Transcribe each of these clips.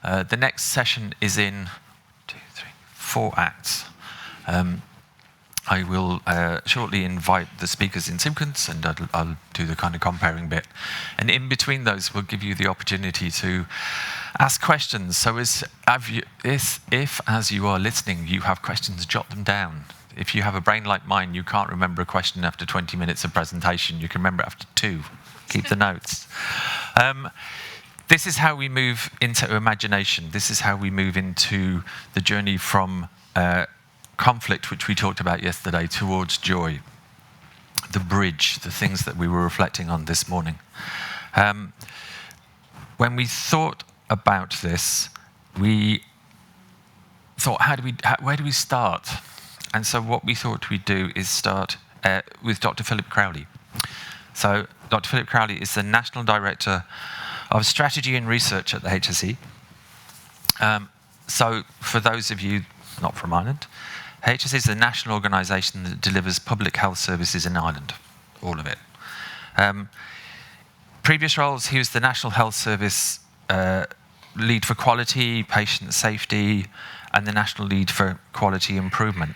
The next session is in 4 acts. I will shortly invite the speakers in sequence, and I'll do the kind of comparing bit. And in between those, we'll give you the opportunity to ask questions. So if as you are listening, you have questions, jot them down. If you have a brain like mine, you can't remember a question after 20 minutes of presentation. You can remember it after 2. Keep the notes. This is how we move into imagination. This is how we move into the journey from conflict, which we talked about yesterday, towards joy. The bridge, the things that we were reflecting on this morning. When we thought about this, we thought, where do we start? And so what we thought we'd do is start with Dr. Philip Crowley. So Dr. Philip Crowley is the National Director of Strategy and Research at the HSE. So for those of you not from Ireland, HSE is the national organisation that delivers public health services in Ireland, all of it. Previous roles, he was the National Health Service Lead for Quality, Patient Safety, and the National Lead for Quality Improvement.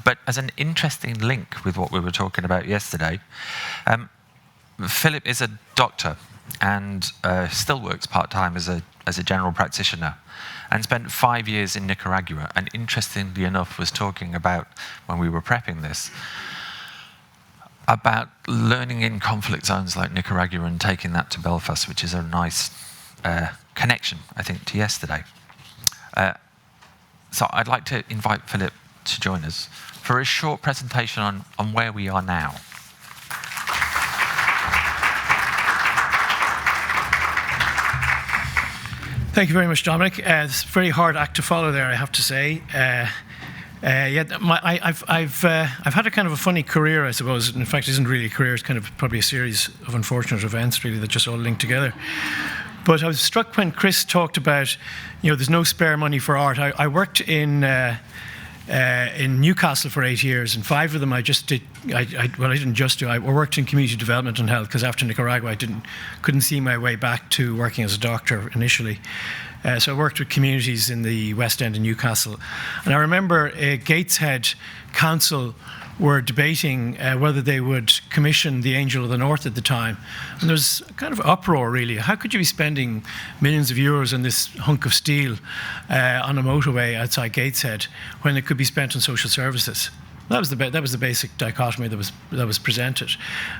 But as an interesting link with what we were talking about yesterday, Philip is a doctor and still works part-time as a general practitioner, and spent 5 years in Nicaragua, and interestingly enough was talking about, when we were prepping this, about learning in conflict zones like Nicaragua and taking that to Belfast, which is a nice connection, I think, to yesterday. So I'd like to invite Philip to join us for a short presentation on where we are now. Thank you very much, Dominic. It's a very hard act to follow there, I have to say. I've had a kind of a funny career, I suppose. In fact, it isn't really a career, it's kind of probably a series of unfortunate events, really, that just all linked together. But I was struck when Chris talked about, there's no spare money for art. I worked in Newcastle for 8 years, and 5 of them I just did. I worked in community development and health, because after Nicaragua I couldn't see my way back to working as a doctor initially. So I worked with communities in the West End of Newcastle, and I remember Gateshead Council were debating whether they would commission the Angel of the North at the time. And there was a kind of uproar, really. How could you be spending millions of euros on this hunk of steel on a motorway outside Gateshead when it could be spent on social services? That was the basic dichotomy that was presented.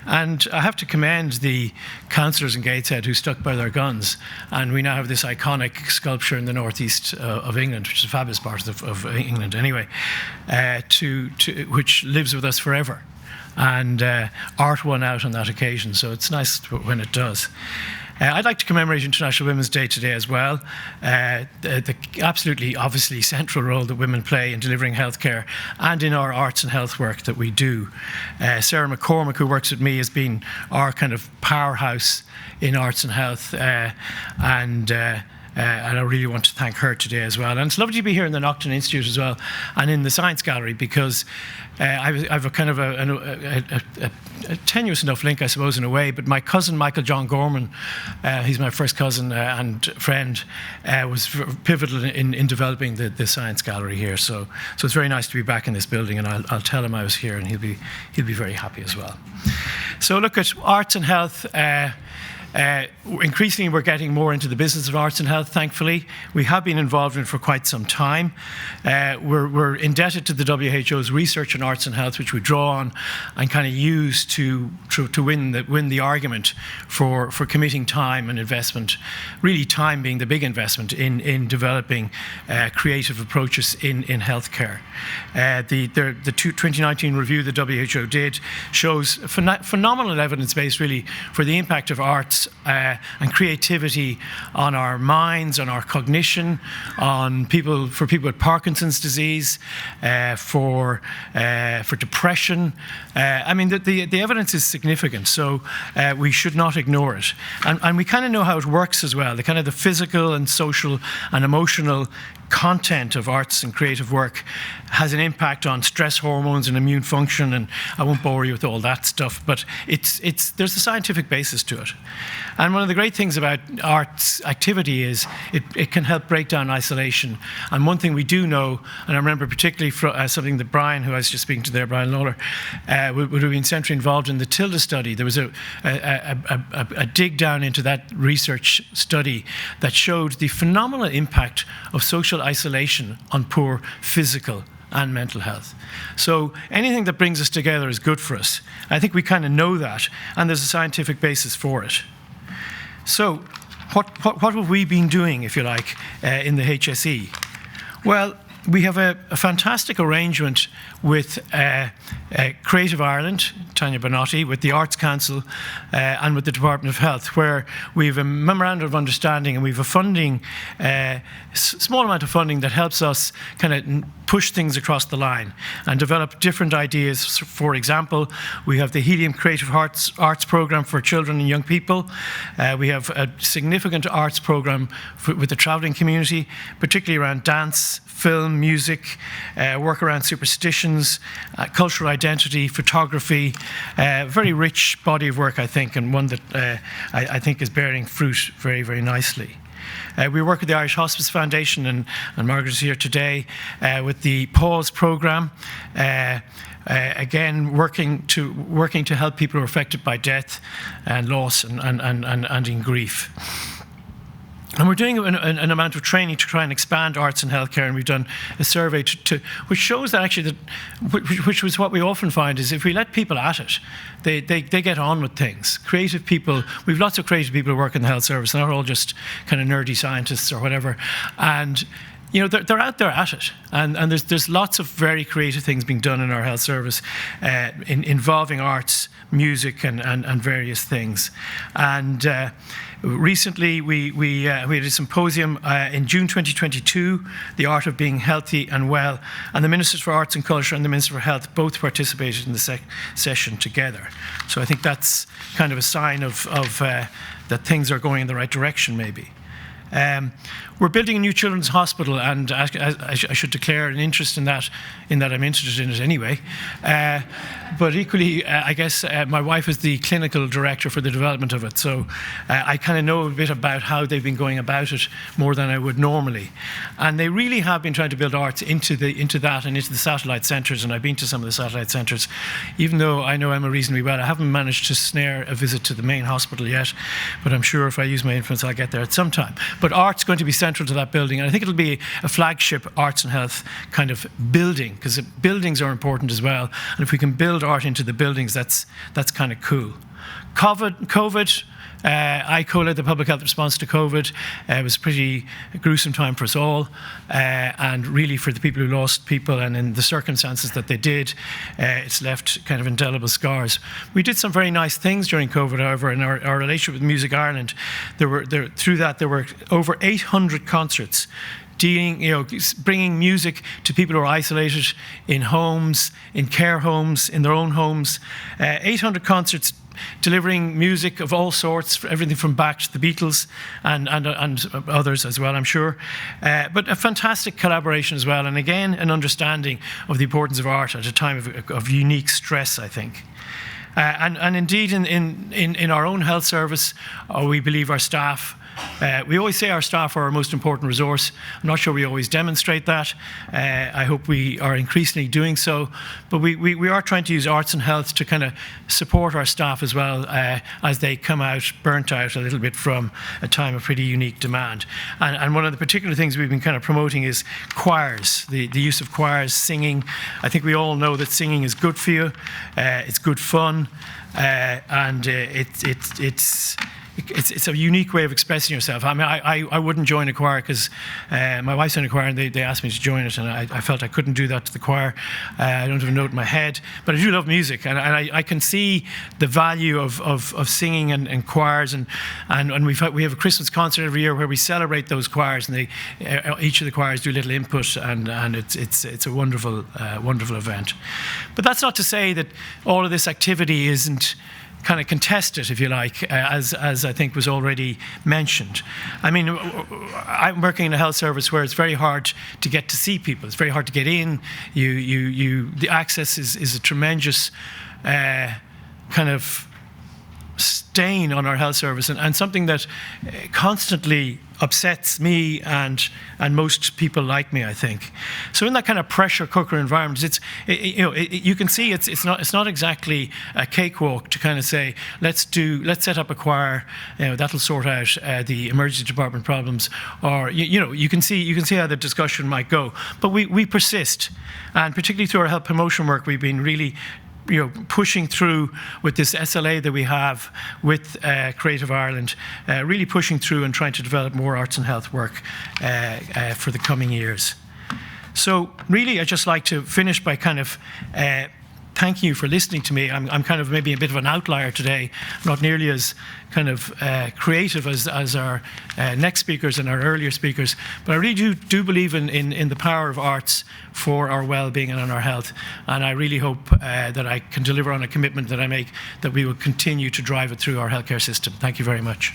And I have to commend the councillors in Gateshead who stuck by their guns. And we now have this iconic sculpture in the northeast of England, which is a fabulous part of England anyway, which lives with us forever. And art won out on that occasion, so it's nice when it does. I'd like to commemorate International Women's Day today as well. The absolutely, obviously, central role that women play in delivering healthcare and in our arts and health work that we do. Sarah McCormick, who works with me, has been our kind of powerhouse in arts and health, and I really want to thank her today as well. And it's lovely to be here in the Nocton Institute as well, and in the Science Gallery, because I have a kind of a tenuous enough link, I suppose, in a way, but my cousin Michael John Gorman, he's my first cousin and friend, was pivotal in developing the Science Gallery here. So it's very nice to be back in this building, and I'll tell him I was here, and he'll be very happy as well. So look at arts and health. Increasingly, we're getting more into the business of arts and health, thankfully. We have been involved in it for quite some time. We're indebted to the WHO's research in arts and health, which we draw on and kind of use to win the argument for committing time and investment, really time being the big investment in developing creative approaches in healthcare. The 2019 review the WHO did shows phenomenal evidence base, really, for the impact of arts and creativity on our minds, on our cognition, for people with Parkinson's disease, for depression. I mean, the evidence is significant, so we should not ignore it. And we kind of know how it works as well. The physical and social and emotional content of arts and creative work has an impact on stress hormones and immune function, and I won't bore you with all that stuff, but there's a scientific basis to it. And one of the great things about arts activity is it can help break down isolation. And one thing we do know, and I remember particularly something that Brian, who I was just speaking to there, Brian Lawler, would have been centrally involved in the Tilda study. There was a dig down into that research study that showed the phenomenal impact of social isolation on poor physical and mental health. So anything that brings us together is good for us. I think we kind of know that, and there's a scientific basis for it. So what have we been doing, if you like, in the HSE? Well, we have a fantastic arrangement with Creative Ireland, Tanya Bonotti, with the Arts Council and with the Department of Health, where we have a memorandum of understanding and we have a funding, small amount of funding that helps us kind of push things across the line and develop different ideas. For example, we have the Helium Creative Arts Programme for children and young people. We have a significant arts programme with the travelling community, particularly around dance, film, music, work around superstitions, cultural identity, photography, very rich body of work, I think, and one that I think is bearing fruit very, very nicely. We work with the Irish Hospice Foundation, and Margaret is here today, with the Pause programme, again working to help people who are affected by death and loss and in grief. And we're doing an amount of training to try and expand arts and healthcare, and we've done a survey which shows that actually which was what we often find is if we let people at it, they get on with things. Creative people, we've lots of creative people who work in the health service. They're not all just kind of nerdy scientists or whatever, and you know they're out there at it, and there's lots of very creative things being done in our health service, involving arts, music, and various things, and. Recently, we had a symposium in June 2022, The Art of Being Healthy and Well, and the Ministers for Arts and Culture and the Minister for Health both participated in the session together. So I think that's kind of a sign of that things are going in the right direction, maybe. We're building a new children's hospital, and I should declare an interest in that I'm interested in it anyway. But equally, I guess my wife is the clinical director for the development of it, so I kind of know a bit about how they've been going about it more than I would normally. And they really have been trying to build arts into that and into the satellite centres, and I've been to some of the satellite centres. Even though I know Emma reasonably well, I haven't managed to snare a visit to the main hospital yet, but I'm sure if I use my influence, I'll get there at some time. But art's going to be central to that building, and I think it'll be a flagship arts and health kind of building, because buildings are important as well, and if we can build art into the buildings, that's kind of cool. COVID, I co-led the public health response to COVID. It was a pretty gruesome time for us all, and really for the people who lost people, and in the circumstances that they did, it's left kind of indelible scars. We did some very nice things during COVID, however, in our relationship with Music Ireland. Through that, there were over 800 concerts bringing music to people who are isolated in homes, in care homes, in their own homes. 800 concerts delivering music of all sorts, everything from Bach to the Beatles and others as well, I'm sure. But a fantastic collaboration as well, and again, an understanding of the importance of art at a time of unique stress, I think. And indeed, in our own health service, we believe our staff, we always say our staff are our most important resource. I'm not sure we always demonstrate that. I hope we are increasingly doing so. But we are trying to use arts and health to kind of support our staff as well, as they come out, burnt out a little bit from a time of pretty unique demand. And one of the particular things we've been kind of promoting is choirs, the use of choirs, singing. I think we all know that singing is good for you. It's good fun. And it's a unique way of expressing yourself. I mean, I wouldn't join a choir because my wife's in a choir and they asked me to join it, and I felt I couldn't do that to the choir. I don't have a note in my head, but I do love music, and I can see the value of singing and choirs, and we have a Christmas concert every year where we celebrate those choirs, and each of the choirs do a little input, and it's a wonderful wonderful event. But that's not to say that all of this activity isn't kind of contested, if you like, as I think was already mentioned. I mean, I'm working in a health service where it's very hard to get to see people. It's very hard to get in. The access is a tremendous kind of stain on our health service, and something that constantly upsets me and most people like me, I think. So in that kind of pressure cooker environment, you can see it's not exactly a cakewalk to kind of say let's set up a choir, that'll sort out the emergency department problems, or you can see how the discussion might go. But we persist, and particularly through our health promotion work, we've been really pushing through with this SLA that we have with Creative Ireland, really pushing through and trying to develop more arts and health work for the coming years. So really, I'd just like to finish by kind of thanking you for listening to me. I'm kind of maybe a bit of an outlier today, not nearly as kind of creative as our next speakers and our earlier speakers, but I really do believe in the power of arts for our well-being and on our health, and I really hope that I can deliver on a commitment that I make, that we will continue to drive it through our healthcare system. Thank you very much.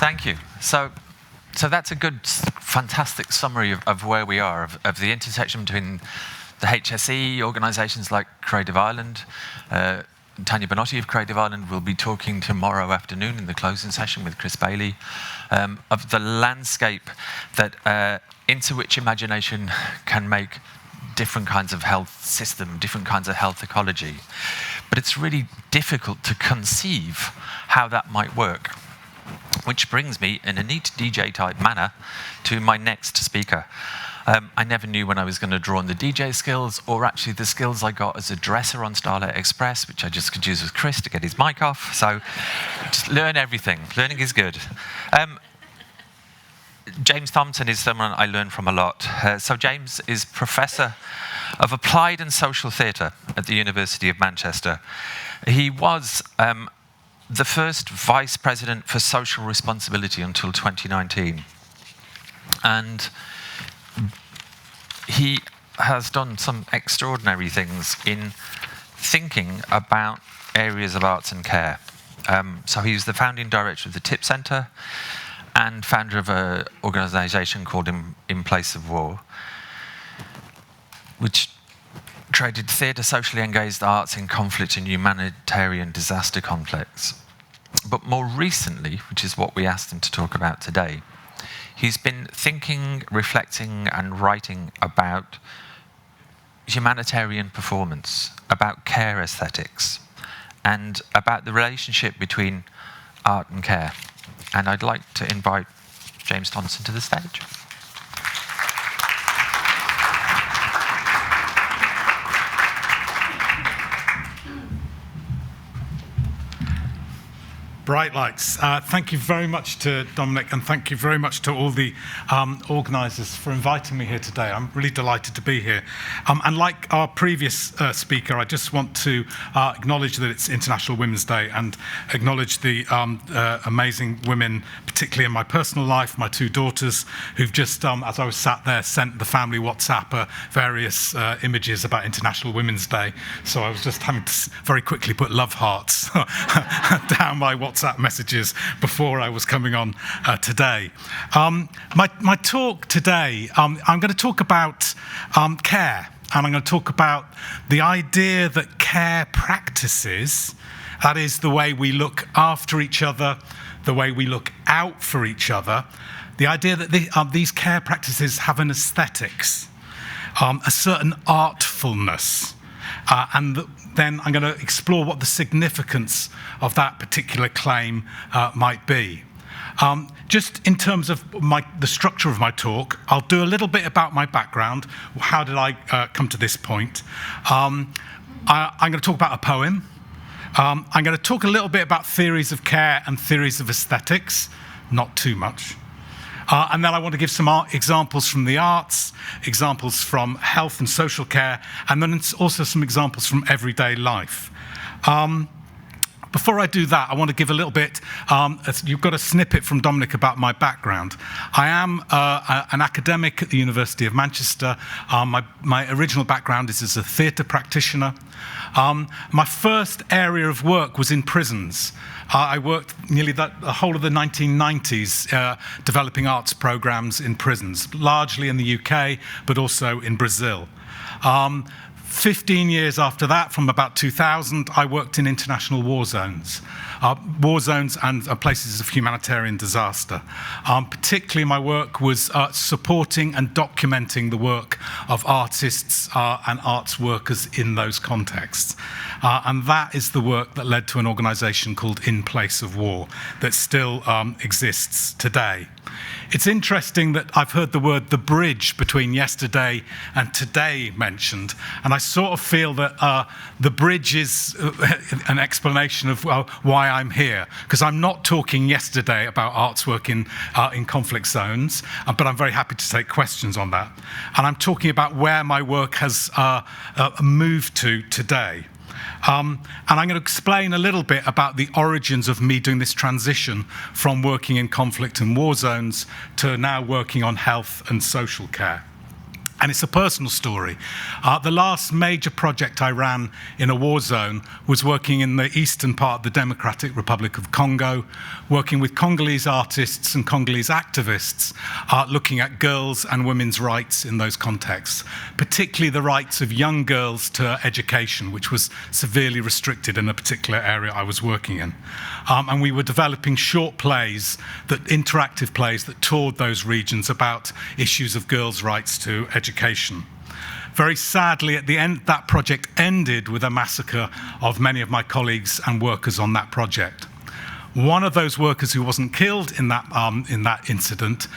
Thank you. So that's a good, fantastic summary of where we are, of the intersection between the HSE organisations like Creative Ireland. Tanya Bonotti of Creative Ireland will be talking tomorrow afternoon in the closing session with Chris Bailey, of the landscape that into which imagination can make different kinds of health system, different kinds of health ecology. But it's really difficult to conceive how that might work. Which brings me, in a neat DJ-type manner, to my next speaker. I never knew when I was going to draw on the DJ skills, or actually the skills I got as a dresser on Starlight Express, which I just could use with Chris to get his mic off. So just learn everything. Learning is good. James Thompson is someone I learn from a lot. So James is Professor of Applied and Social Theatre at the University of Manchester. He was the first Vice President for Social Responsibility until 2019. And he has done some extraordinary things in thinking about areas of arts and care. So he was the founding director of the TIP Centre and founder of an organisation called In Place of War, which traded theatre, socially engaged arts in conflict and humanitarian disaster conflicts. But more recently, which is what we asked him to talk about today, he's been thinking, reflecting and writing about humanitarian performance, about care aesthetics, and about the relationship between art and care. And I'd like to invite James Thompson to the stage. Bright lights. Thank you very much to Dominic, and thank you very much to all the organisers for inviting me here today. I'm really delighted to be here. And like our previous speaker, I just want to acknowledge that it's International Women's Day and acknowledge the amazing women, particularly in my personal life, my two daughters, who've just, as I was sat there, sent the family WhatsApp various images about International Women's Day. So I was just having to very quickly put love hearts down my WhatsApp messages before I was coming on today. My talk today, I'm going to talk about care, and I'm going to talk about the idea that care practices, that is the way we look after each other, the way we look out for each other, the idea that these care practices have an aesthetics, a certain artfulness, and then I'm going to explore what the significance of that particular claim might be. Just in terms of the structure of my talk, I'll do a little bit about my background. How did I come to this point? I'm going to talk about a poem. I'm going to talk a little bit about theories of care and theories of aesthetics, not too much. And then I want to give some examples from the arts, examples from health and social care, and then also some examples from everyday life. Before I do that, I want to give a little bit, you've got a snippet from Dominic about my background. I am an academic at the University of Manchester. My original background is as a theatre practitioner. My first area of work was in prisons. I worked nearly the whole of the 1990s developing arts programs in prisons, largely in the UK, but also in Brazil. 15 years after that, from about 2000, I worked in international war zones and places of humanitarian disaster. Particularly, my work was supporting and documenting the work of artists and arts workers in those contexts. And that is the work that led to an organisation called In Place of War that still exists today. It's interesting that I've heard the word the bridge between yesterday and today mentioned, and I sort of feel that the bridge is an explanation of why I'm here, because I'm not talking yesterday about arts work in conflict zones, but I'm very happy to take questions on that. And I'm talking about where my work has moved to today. And I'm going to explain a little bit about the origins of me doing this transition from working in conflict and war zones to now working on health and social care. And it's a personal story. The last major project I ran in a war zone was working in the eastern part of the Democratic Republic of Congo, working with Congolese artists and Congolese activists, looking at girls' and women's rights in those contexts, particularly the rights of young girls to education, which was severely restricted in a particular area I was working in. And we were developing short plays, interactive plays that toured those regions about issues of girls' rights to education. Very sadly, at the end, that project ended with a massacre of many of my colleagues and workers on that project. One of those workers who wasn't killed in that incident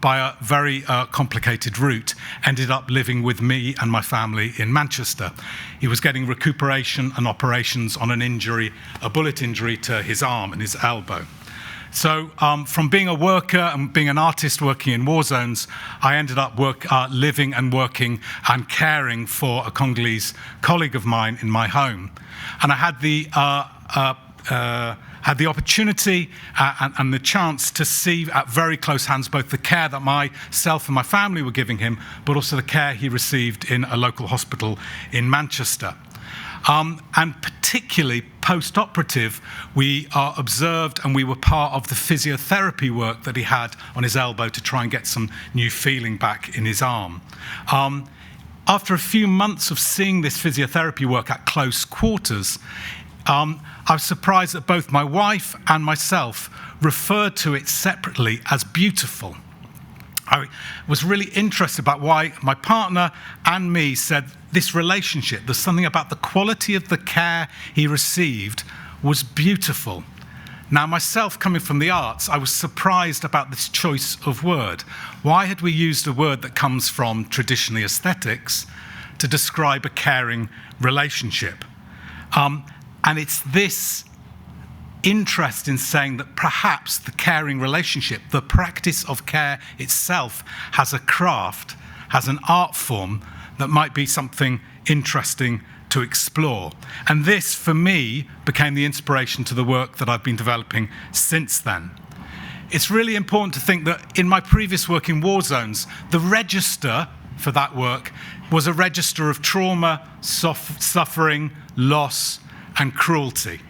by a very complicated route ended up living with me and my family in Manchester. He was getting recuperation and operations on a bullet injury to his arm and his elbow. So from being a worker and being an artist working in war zones, I ended up living and working and caring for a Congolese colleague of mine in my home. And I had the opportunity and the chance to see at very close hands both the care that myself and my family were giving him, but also the care he received in a local hospital in Manchester. And particularly post-operative, we observed and we were part of the physiotherapy work that he had on his elbow to try and get some new feeling back in his arm. After a few months of seeing this physiotherapy work at close quarters, I was surprised that both my wife and myself referred to it separately as beautiful. I was really interested about why my partner and me said this relationship, there's something about the quality of the care he received was beautiful. Now, myself coming from the arts, I was surprised about this choice of word. Why had we used a word that comes from traditionally aesthetics to describe a caring relationship? And it's this interest in saying that perhaps the caring relationship, the practice of care itself, has a craft, has an art form that might be something interesting to explore. And this, for me, became the inspiration to the work that I've been developing since then. It's really important to think that in my previous work in war zones, the register for that work was a register of trauma, suffering, loss, and cruelty.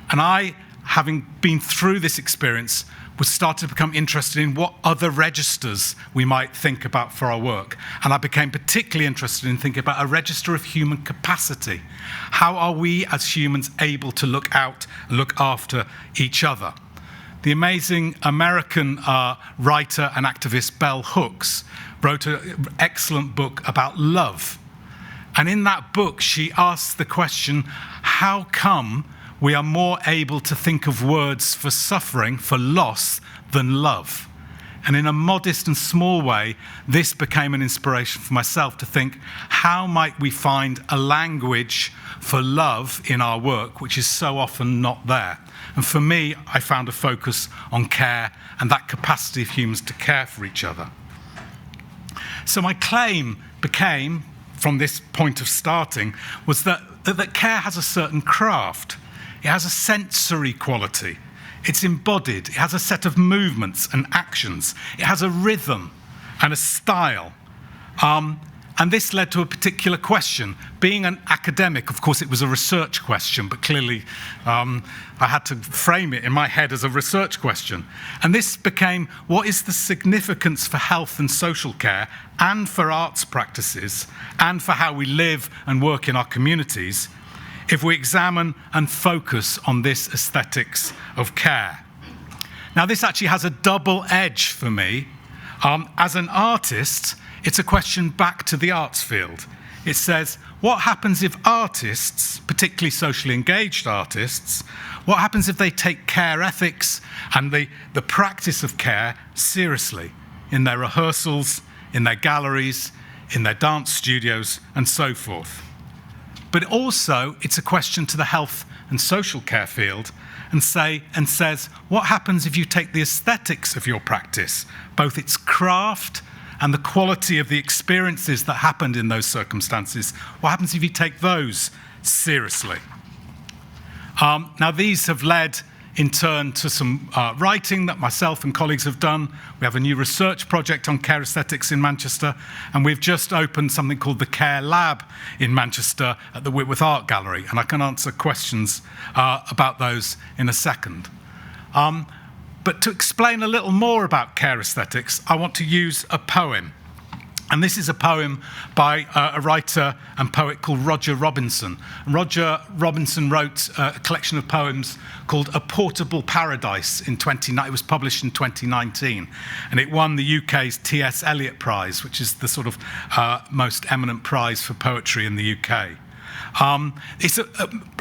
And I, having been through this experience, was started to become interested in what other registers we might think about for our work. And I became particularly interested in thinking about a register of human capacity. How are we as humans able to look out and look after each other? The amazing American writer and activist Bell Hooks wrote an excellent book about love. And in that book, she asks the question, how come we are more able to think of words for suffering, for loss, than love? And in a modest and small way, this became an inspiration for myself to think, how might we find a language for love in our work, which is so often not there? And for me, I found a focus on care and that capacity of humans to care for each other. So my claim became, from this point of starting, was that care has a certain craft. It has a sensory quality. It's embodied. It has a set of movements and actions. It has a rhythm and a style. And this led to a particular question. Being an academic, of course, it was a research question, but clearly I had to frame it in my head as a research question. And this became, what is the significance for health and social care and for arts practices and for how we live and work in our communities if we examine and focus on this aesthetics of care? Now, this actually has a double edge for me. As an artist, it's a question back to the arts field. It says, what happens if artists, particularly socially engaged artists, what happens if they take care ethics and the practice of care seriously in their rehearsals, in their galleries, in their dance studios, and so forth? But also, it's a question to the health and social care field and says, what happens if you take the aesthetics of your practice, both its craft and the quality of the experiences that happened in those circumstances? What happens if you take those seriously? Now, these have led in turn to some writing that myself and colleagues have done. We have a new research project on care aesthetics in Manchester, and we've just opened something called the Care Lab in Manchester at the Whitworth Art Gallery, and I can answer questions about those in a second. But to explain a little more about care aesthetics, I want to use a poem. And this is a poem by a writer and poet called Roger Robinson. Roger Robinson wrote a collection of poems called A Portable Paradise in 2019. It was published in 2019. And it won the UK's T.S. Eliot Prize, which is the sort of most eminent prize for poetry in the UK. It's a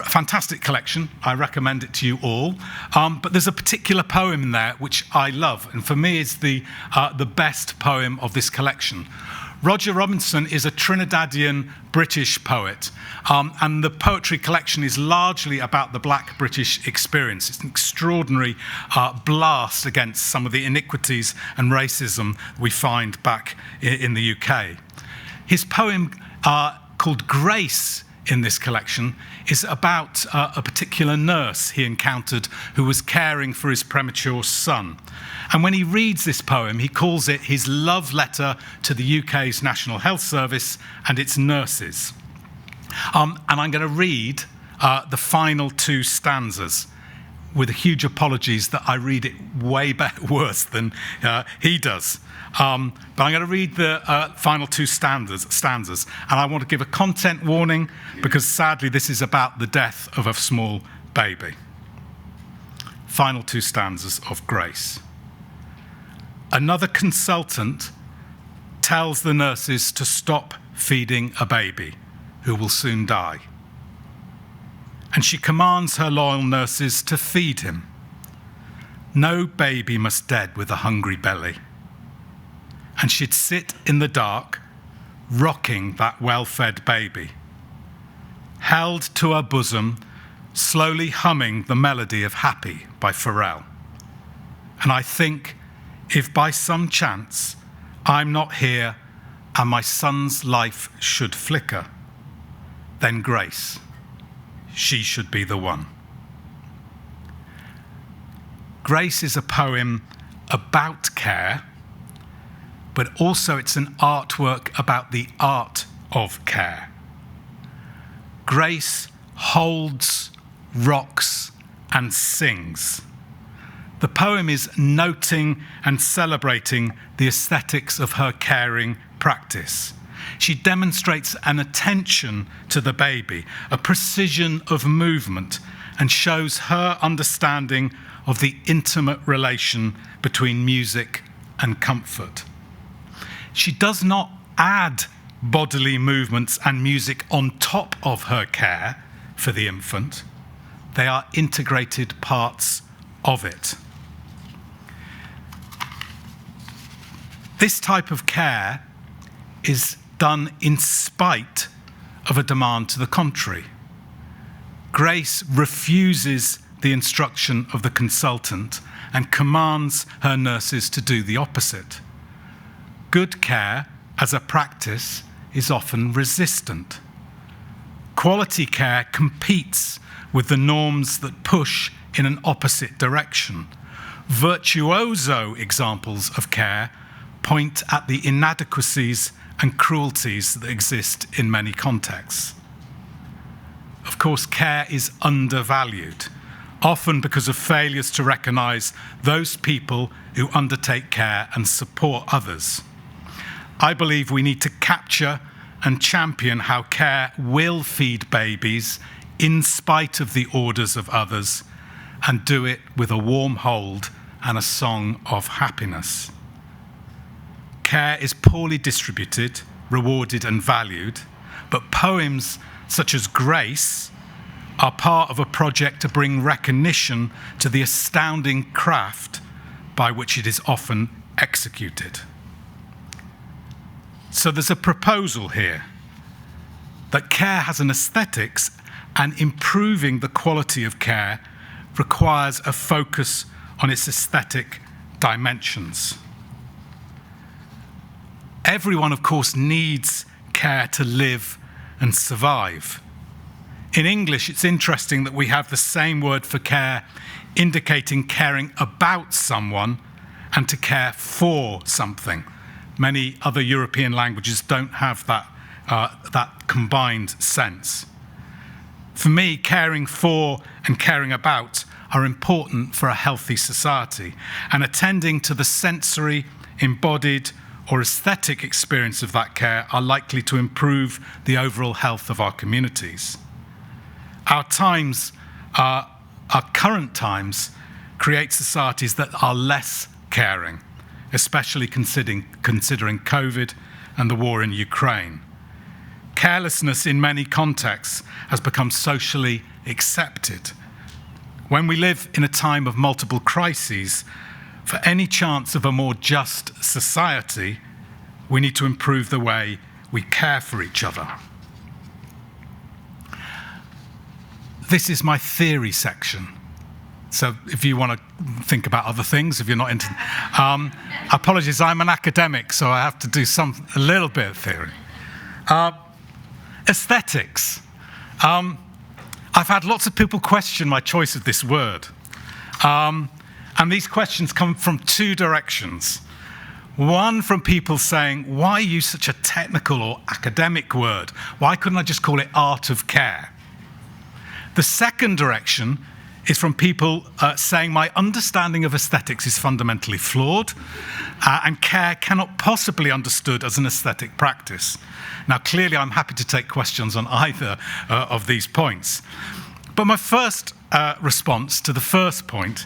fantastic collection. I recommend it to you all. But there's a particular poem in there which I love, and for me is the best poem of this collection. Roger Robinson is a Trinidadian British poet, and the poetry collection is largely about the Black British experience. It's an extraordinary blast against some of the iniquities and racism we find back in the UK. His poem called Grace in this collection is about a particular nurse he encountered who was caring for his premature son. And when he reads this poem, he calls it his love letter to the UK's National Health Service and its nurses. And I'm going to read the final two stanzas with huge apologies that I read it way worse than he does. But I'm going to read the final two stanzas, and I want to give a content warning because sadly this is about the death of a small baby. Final two stanzas of Grace. Another consultant tells the nurses to stop feeding a baby who will soon die. And she commands her loyal nurses to feed him. No baby must dead with a hungry belly. And she'd sit in the dark, rocking that well-fed baby, held to her bosom, slowly humming the melody of Happy by Pharrell. And I think, if by some chance I'm not here and my son's life should flicker, then Grace, she should be the one. Grace is a poem about care, but also it's an artwork about the art of care. Grace holds, rocks, and sings. The poem is noting and celebrating the aesthetics of her caring practice. She demonstrates an attention to the baby, a precision of movement, and shows her understanding of the intimate relation between music and comfort. She does not add bodily movements and music on top of her care for the infant. They are integrated parts of it. This type of care is done in spite of a demand to the contrary. Grace refuses the instruction of the consultant and commands her nurses to do the opposite. Good care as a practice is often resistant. quality care competes with the norms that push in an opposite direction. Virtuoso examples of care point at the inadequacies and cruelties that exist in many contexts. Of course, care is undervalued, often because of failures to recognise those people who undertake care and support others. I believe we need to capture and champion how care will feed babies in spite of the orders of others, and do it with a warm hold and a song of happiness. Care is poorly distributed, rewarded and valued, but poems such as Grace are part of a project to bring recognition to the astounding craft by which it is often executed. So there's a proposal here that care has an aesthetics, and improving the quality of care requires a focus on its aesthetic dimensions. Everyone, of course, needs care to live and survive. In English, it's interesting that we have the same word for care, indicating caring about someone and to care for something. Many other European languages don't have that combined sense. For me, caring for and caring about are important for a healthy society, and attending to the sensory, embodied, or aesthetic experience of that care are likely to improve the overall health of our communities. Our current times create societies that are less caring, especially considering COVID and the war in Ukraine. Carelessness in many contexts has become socially accepted. When we live in a time of multiple crises, for any chance of a more just society, we need to improve the way we care for each other. This is my theory section. So if you want to think about other things, if you're not into... apologies, I'm an academic, so I have to do a little bit of theory. Aesthetics. I've had lots of people question my choice of this word. And these questions come from two directions. One, from people saying, why use such a technical or academic word? Why couldn't I just call it art of care? The second direction is from people saying my understanding of aesthetics is fundamentally flawed, and care cannot possibly be understood as an aesthetic practice. Now, clearly, I'm happy to take questions on either of these points. But my first response to the first point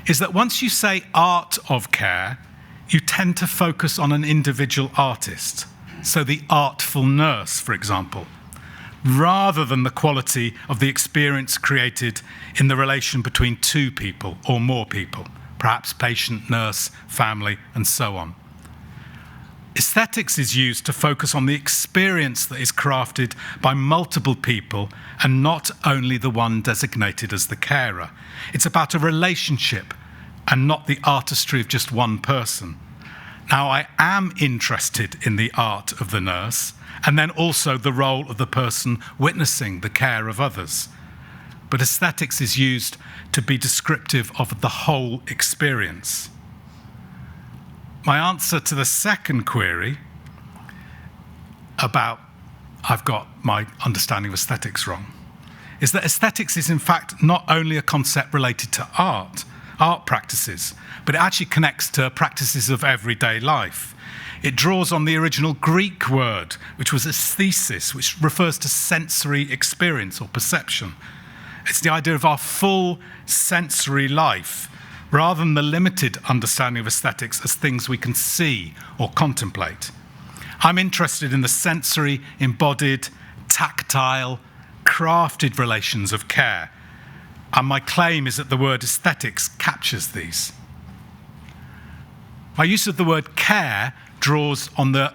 is that once you say art of care, you tend to focus on an individual artist. So the artful nurse, for example, rather than the quality of the experience created in the relation between two people or more people, perhaps patient, nurse, family, and so on. Aesthetics is used to focus on the experience that is crafted by multiple people and not only the one designated as the carer. It's about a relationship and not the artistry of just one person. Now, I am interested in the art of the nurse and then also the role of the person witnessing the care of others. But aesthetics is used to be descriptive of the whole experience. My answer to the second query about I've got my understanding of aesthetics wrong is that aesthetics is in fact not only a concept related to art practices, but it actually connects to practices of everyday life. It draws on the original Greek word, which was aesthesis, which refers to sensory experience or perception. It's the idea of our full sensory life, rather than the limited understanding of aesthetics as things we can see or contemplate. I'm interested in the sensory, embodied, tactile, crafted relations of care, and my claim is that the word aesthetics captures these. My use of the word care draws on the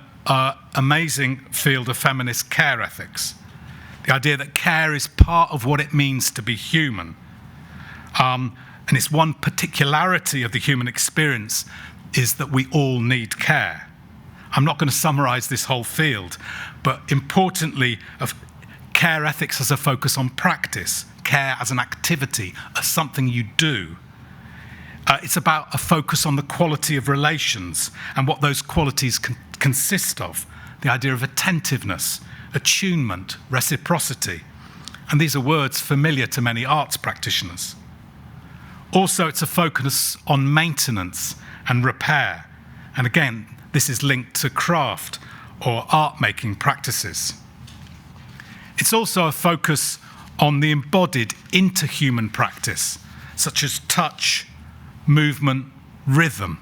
amazing field of feminist care ethics, the idea that care is part of what it means to be human. And it's one particularity of the human experience is that we all need care. I'm not going to summarize this whole field, but importantly, care ethics has a focus on practice, care as an activity, as something you do. It's about a focus on the quality of relations and what those qualities consist of. The idea of attentiveness, attunement, reciprocity. And these are words familiar to many arts practitioners. Also, it's a focus on maintenance and repair. And again, this is linked to craft or art-making practices. It's also a focus on the embodied interhuman practice, such as touch, movement, rhythm.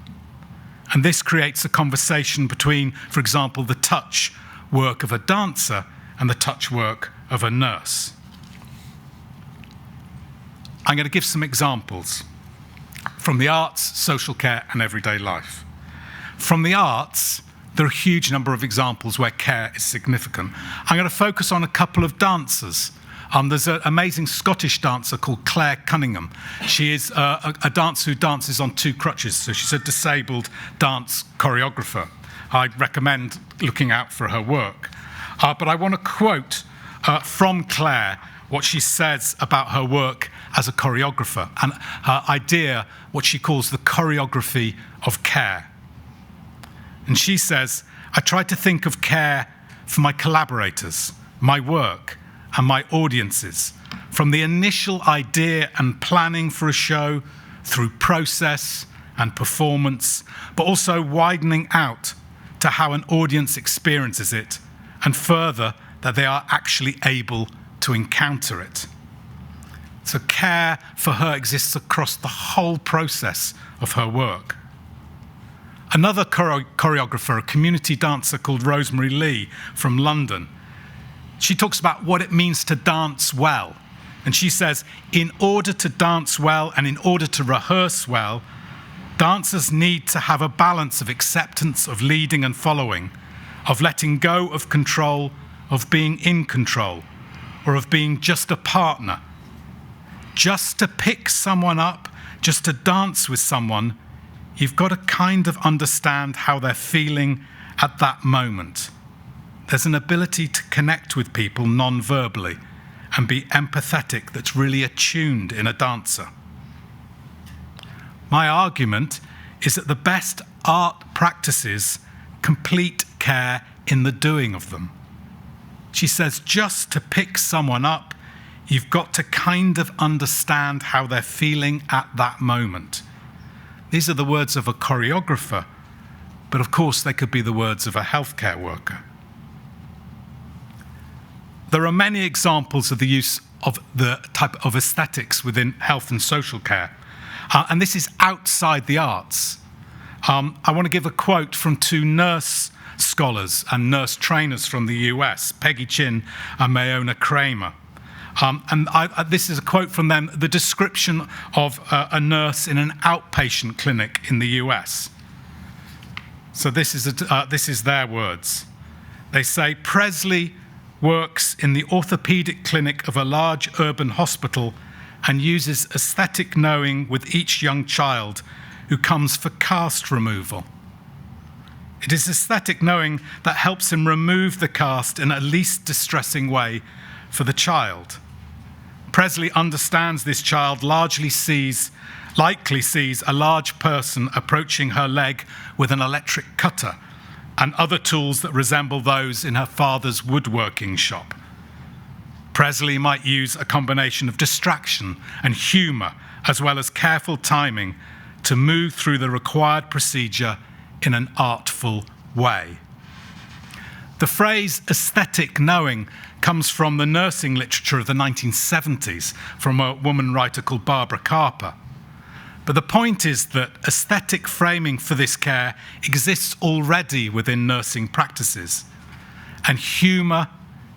And this creates a conversation between, for example, the touch work of a dancer and the touch work of a nurse. I'm going to give some examples from the arts, social care, and everyday life. From the arts, there are a huge number of examples where care is significant. I'm going to focus on a couple of dancers. There's an amazing Scottish dancer called Claire Cunningham. She is a dancer who dances on two crutches, so she's a disabled dance choreographer. I'd recommend looking out for her work. But I want to quote from Claire what she says about her work as a choreographer and her idea, what she calls the choreography of care. And she says, I try to think of care for my collaborators, my work, and my audiences, from the initial idea and planning for a show through process and performance, but also widening out to how an audience experiences it, and further, that they are actually able to encounter it. So care for her exists across the whole process of her work. Another choreographer, a community dancer called Rosemary Lee from London, she talks about what it means to dance well. And she says, in order to dance well and in order to rehearse well, dancers need to have a balance of acceptance, of leading and following, of letting go of control, of being in control, or of being just a partner. Just to pick someone up, just to dance with someone, you've got to kind of understand how they're feeling at that moment. There's an ability to connect with people non-verbally and be empathetic that's really attuned in a dancer. My argument is that the best art practices complete care in the doing of them. She says just to pick someone up, you've got to kind of understand how they're feeling at that moment. These are the words of a choreographer, but of course they could be the words of a healthcare worker. There are many examples of the use of the type of aesthetics within health and social care, and this is outside the arts. I want to give a quote from two nurse scholars and nurse trainers from the US, Peggy Chin and Mayona Kramer. This is a quote from them, the description of a nurse in an outpatient clinic in the US. So this is their words. They say, Presley works in the orthopedic clinic of a large urban hospital and uses aesthetic knowing with each young child who comes for cast removal. It is aesthetic knowing that helps him remove the cast in a least distressing way for the child. Presley understands this child likely sees a large person approaching her leg with an electric cutter and other tools that resemble those in her father's woodworking shop. Presley might use a combination of distraction and humour, as well as careful timing, to move through the required procedure in an artful way. The phrase aesthetic knowing comes from the nursing literature of the 1970s, from a woman writer called Barbara Carper. But the point is that aesthetic framing for this care exists already within nursing practices. And humour,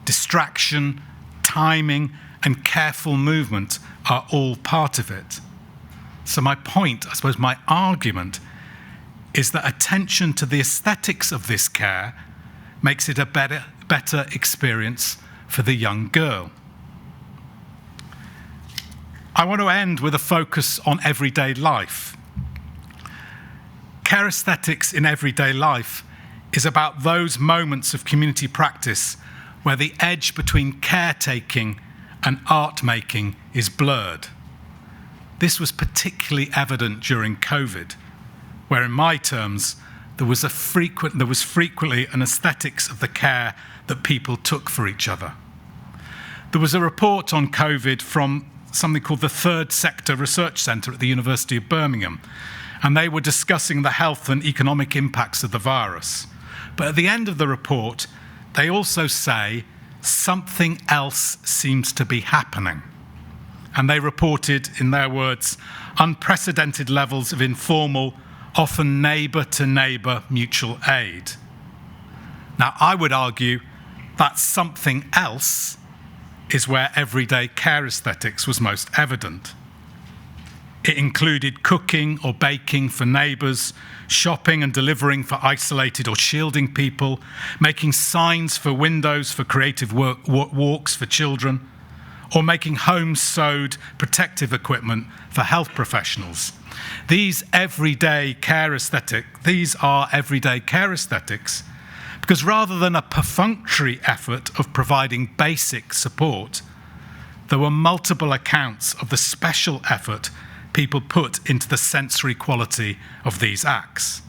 distraction, timing, and careful movement are all part of it. So my point, I suppose my argument, is that attention to the aesthetics of this care makes it a better experience for the young girl. I want to end with a focus on everyday life. Care aesthetics in everyday life is about those moments of community practice where the edge between caretaking and art making is blurred. This was particularly evident during COVID, where in my terms, there was frequently an aesthetics of the care that people took for each other. There was a report on COVID from something called the Third Sector Research Centre at the University of Birmingham, and they were discussing the health and economic impacts of the virus. But at the end of the report, they also say something else seems to be happening. And they reported, in their words, unprecedented levels of informal, often neighbour-to-neighbour mutual aid. Now, I would argue that something else is where everyday care aesthetics was most evident. It included cooking or baking for neighbours, shopping and delivering for isolated or shielding people, making signs for windows for creative walks for children, or making home-sewed protective equipment for health professionals. These are everyday care aesthetics because rather than a perfunctory effort of providing basic support, there were multiple accounts of the special effort people put into the sensory quality of these acts.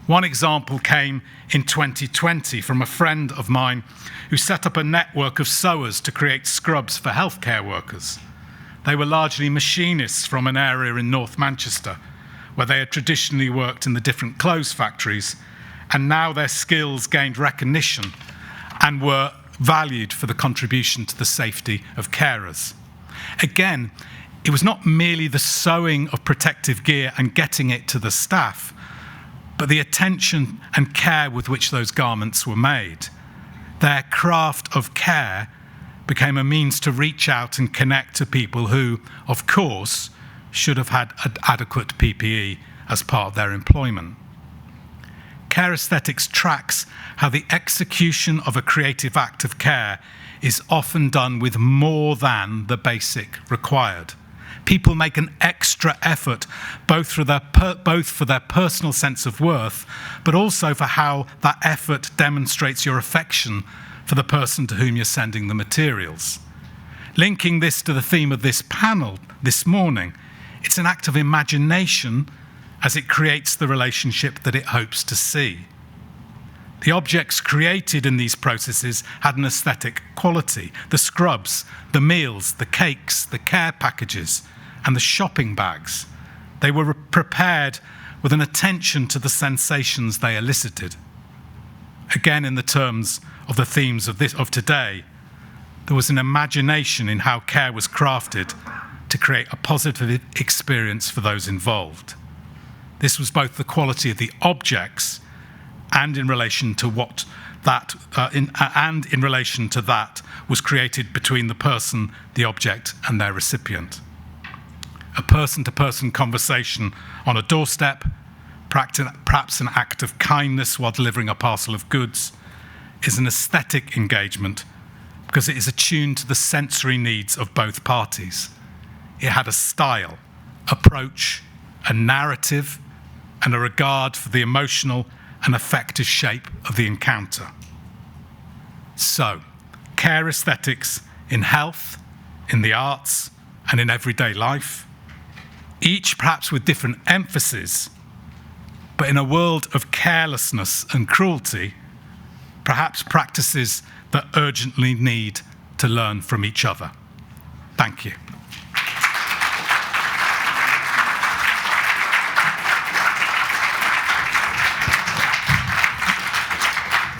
One example came in 2020 from a friend of mine who set up a network of sewers to create scrubs for healthcare workers. They were largely machinists from an area in North Manchester, where they had traditionally worked in the different clothes factories, and now their skills gained recognition and were valued for the contribution to the safety of carers. Again, it was not merely the sewing of protective gear and getting it to the staff, but the attention and care with which those garments were made. Their craft of care became a means to reach out and connect to people who, of course, should have had adequate PPE as part of their employment. Care aesthetics tracks how the execution of a creative act of care is often done with more than the basic required. People make an extra effort, both for their personal sense of worth, but also for how that effort demonstrates your affection for the person to whom you're sending the materials. Linking this to the theme of this panel this morning, it's an act of imagination as it creates the relationship that it hopes to see. The objects created in these processes had an aesthetic quality. The scrubs, the meals, the cakes, the care packages, and the shopping bags. They were prepared with an attention to the sensations they elicited. Again, in the terms of the themes of today, there was an imagination in how care was crafted to create a positive experience for those involved. This was both the quality of the objects and in relation to in relation to that was created between the person, the object, and their recipient. A person-to-person conversation on a doorstep, perhaps an act of kindness while delivering a parcel of goods, is an aesthetic engagement because it is attuned to the sensory needs of both parties. It had a style, approach, a narrative, and a regard for the emotional and affective shape of the encounter. So, care aesthetics in health, in the arts, and in everyday life, each perhaps with different emphasis, but in a world of carelessness and cruelty, perhaps practices that urgently need to learn from each other. Thank you.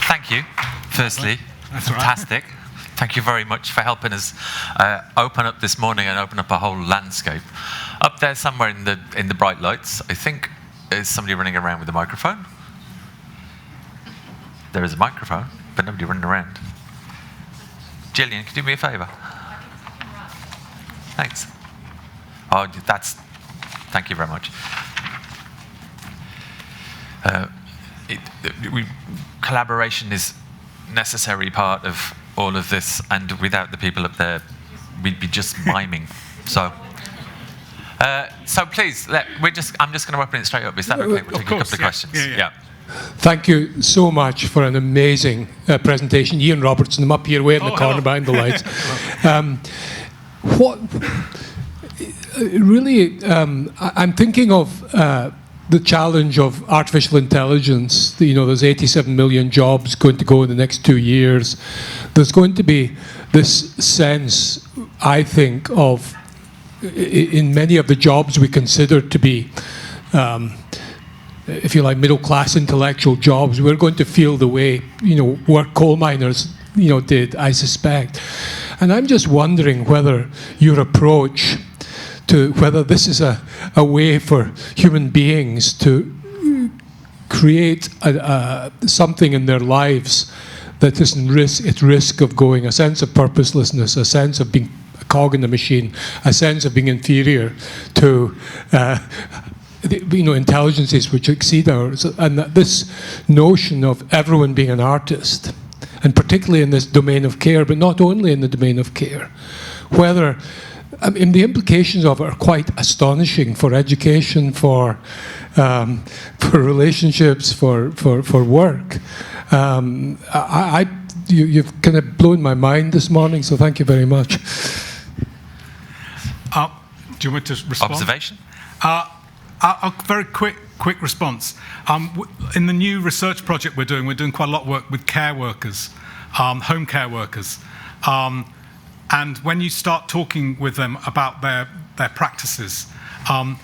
Thank you, firstly. That's fantastic. Right. Thank you very much for helping us open up this morning and open up a whole landscape. Up there somewhere in the bright lights, I think there's somebody running around with a microphone. There is a microphone, but nobody running around. Gillian, could you do me a favour? Thanks. Oh, thank you very much. Collaboration is a necessary part of all of this, and without the people up there, we'd be just miming. So please, I'm just going to open it straight up. Is that okay? We'll take a couple of questions. Yeah. Thank you so much for an amazing presentation. Ian Robertson, I'm up here way in the corner behind the lights. I'm thinking of the challenge of artificial intelligence. There's 87 million jobs going to go in the next 2 years. There's going to be this sense, I think, of in many of the jobs we consider to be, if you like, middle-class intellectual jobs, we're going to feel the way, work coal miners, did, I suspect. And I'm just wondering whether your approach to whether this is a way for human beings to create something in their lives that isn't at risk of going, a sense of purposelessness, a sense of being a cog in the machine, a sense of being inferior to intelligences which exceed ours, and that this notion of everyone being an artist, and particularly in this domain of care, but not only in the domain of care, whether the implications of it are quite astonishing for education, for relationships, for work. You've kind of blown my mind this morning, so thank you very much. Do you want me to respond? Observation? A very quick response. In the new research project we're doing quite a lot of work with care workers, home care workers. And when you start talking with them about their practices, and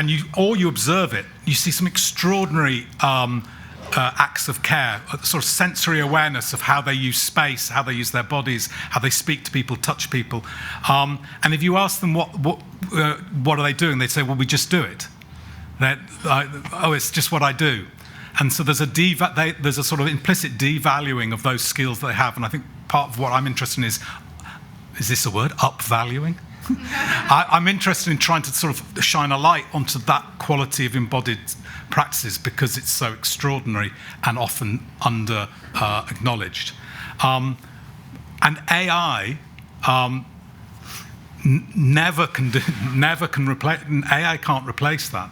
you observe it, you see some extraordinary acts of care, a sort of sensory awareness of how they use space, how they use their bodies, how they speak to people, touch people. And if you ask them what are they doing, they say, well, we just do it. It's just what I do. And so there's a sort of implicit devaluing of those skills they have. And I think part of what I'm interested in is this a word? Upvaluing? I'm interested in trying to sort of shine a light onto that quality of embodied practices because it's so extraordinary and often under acknowledged. And AI never can replace. AI can't replace that.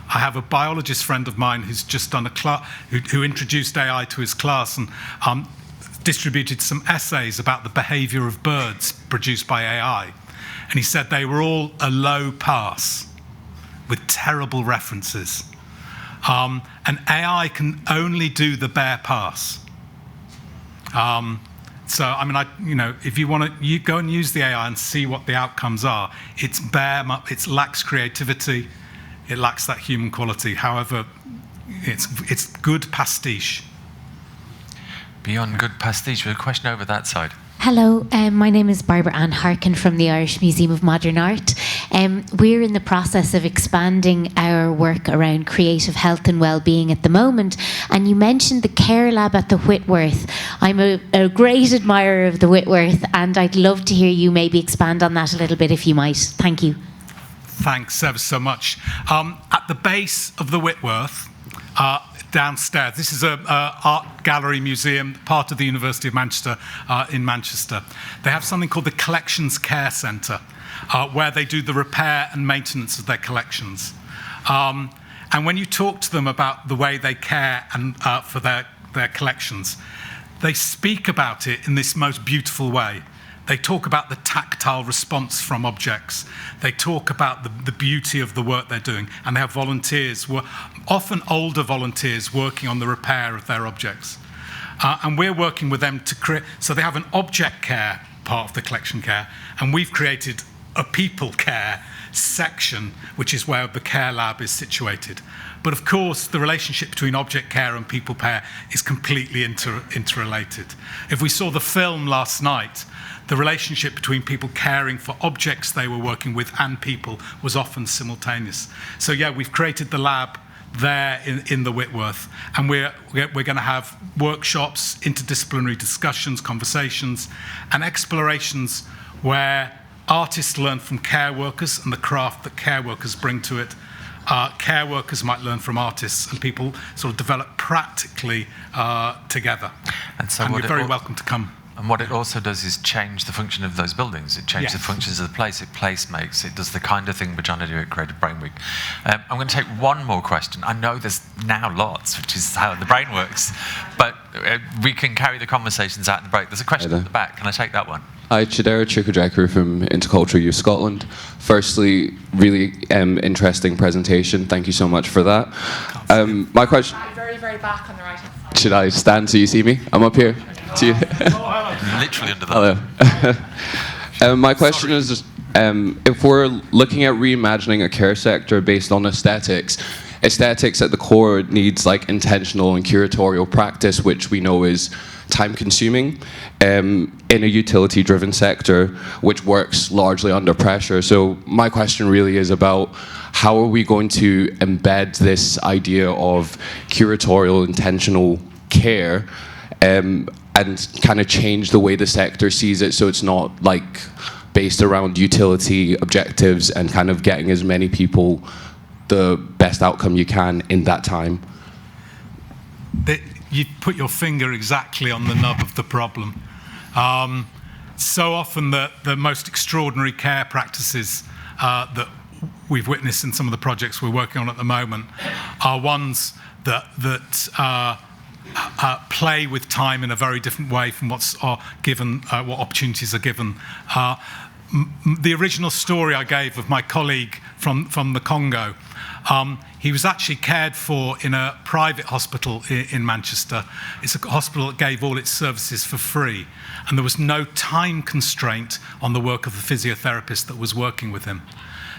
I have a biologist friend of mine who's just done a class who introduced AI to his class and distributed some essays about the behavior of birds produced by AI. And he said they were all a low pass with terrible references. And AI can only do the bare pass. So, I mean, if you want to, you go and use the AI and see what the outcomes are. It's bare, it lacks creativity, it lacks that human quality. However, it's good pastiche. Beyond good pastiche, with a question over that side. Hello, my name is Barbara Ann Harkin from the Irish Museum of Modern Art. We're in the process of expanding our work around creative health and well-being at the moment, and you mentioned the Care Lab at the Whitworth. I'm a great admirer of the Whitworth, and I'd love to hear you maybe expand on that a little bit if you might. Thank you. Thanks ever so much. At the base of the Whitworth, downstairs. This is an art gallery museum, part of the University of Manchester in Manchester. They have something called the Collections Care Centre, where they do the repair and maintenance of their collections. And when you talk to them about the way they care and for their collections, they speak about it in this most beautiful way. They talk about the tactile response from objects. They talk about the beauty of the work they're doing. And they have volunteers, often older volunteers, working on the repair of their objects. And we're working with them to create, so they have an object care part of the collection care, and we've created a people care section, which is where the Care Lab is situated. But of course, the relationship between object care and people care is completely interrelated. If we saw the film last night, the relationship between people caring for objects they were working with and people was often simultaneous. So yeah, we've created the lab there in the Whitworth, and we're going to have workshops, interdisciplinary discussions, conversations, and explorations where artists learn from care workers and the craft that care workers bring to it. Care workers might learn from artists, and people sort of develop practically together. And so you're very welcome to come. And what it also does is change the function of those buildings. It changes the functions of the place. It place-makes. It does the kind of thing we're trying to do at Creative Brain Week. I'm going to take one more question. I know there's now lots, which is how the brain works, but we can carry the conversations out in the break. There's a question at the back. Can I take that one? Hi, Chidera Chukwujeku from Intercultural Youth Scotland. Firstly, really interesting presentation. Thank you so much for that. My question... Very, very back on the right-hand side. Should I stand so you see me? I'm up here. To you. Literally under the... Hello. My question is, if we're looking at reimagining a care sector based on aesthetics at the core needs like intentional and curatorial practice, which we know is time-consuming in a utility-driven sector, which works largely under pressure. So my question really is about how are we going to embed this idea of curatorial, intentional care and kind of change the way the sector sees it, so it's not like based around utility objectives and kind of getting as many people the best outcome you can in that time. You put your finger exactly on the nub of the problem. So often the most extraordinary care practices that we've witnessed in some of the projects we're working on at the moment are ones that play with time in a very different way from what opportunities are given. The original story I gave of my colleague from the Congo, he was actually cared for in a private hospital in Manchester. It's a hospital that gave all its services for free, and there was no time constraint on the work of the physiotherapist that was working with him.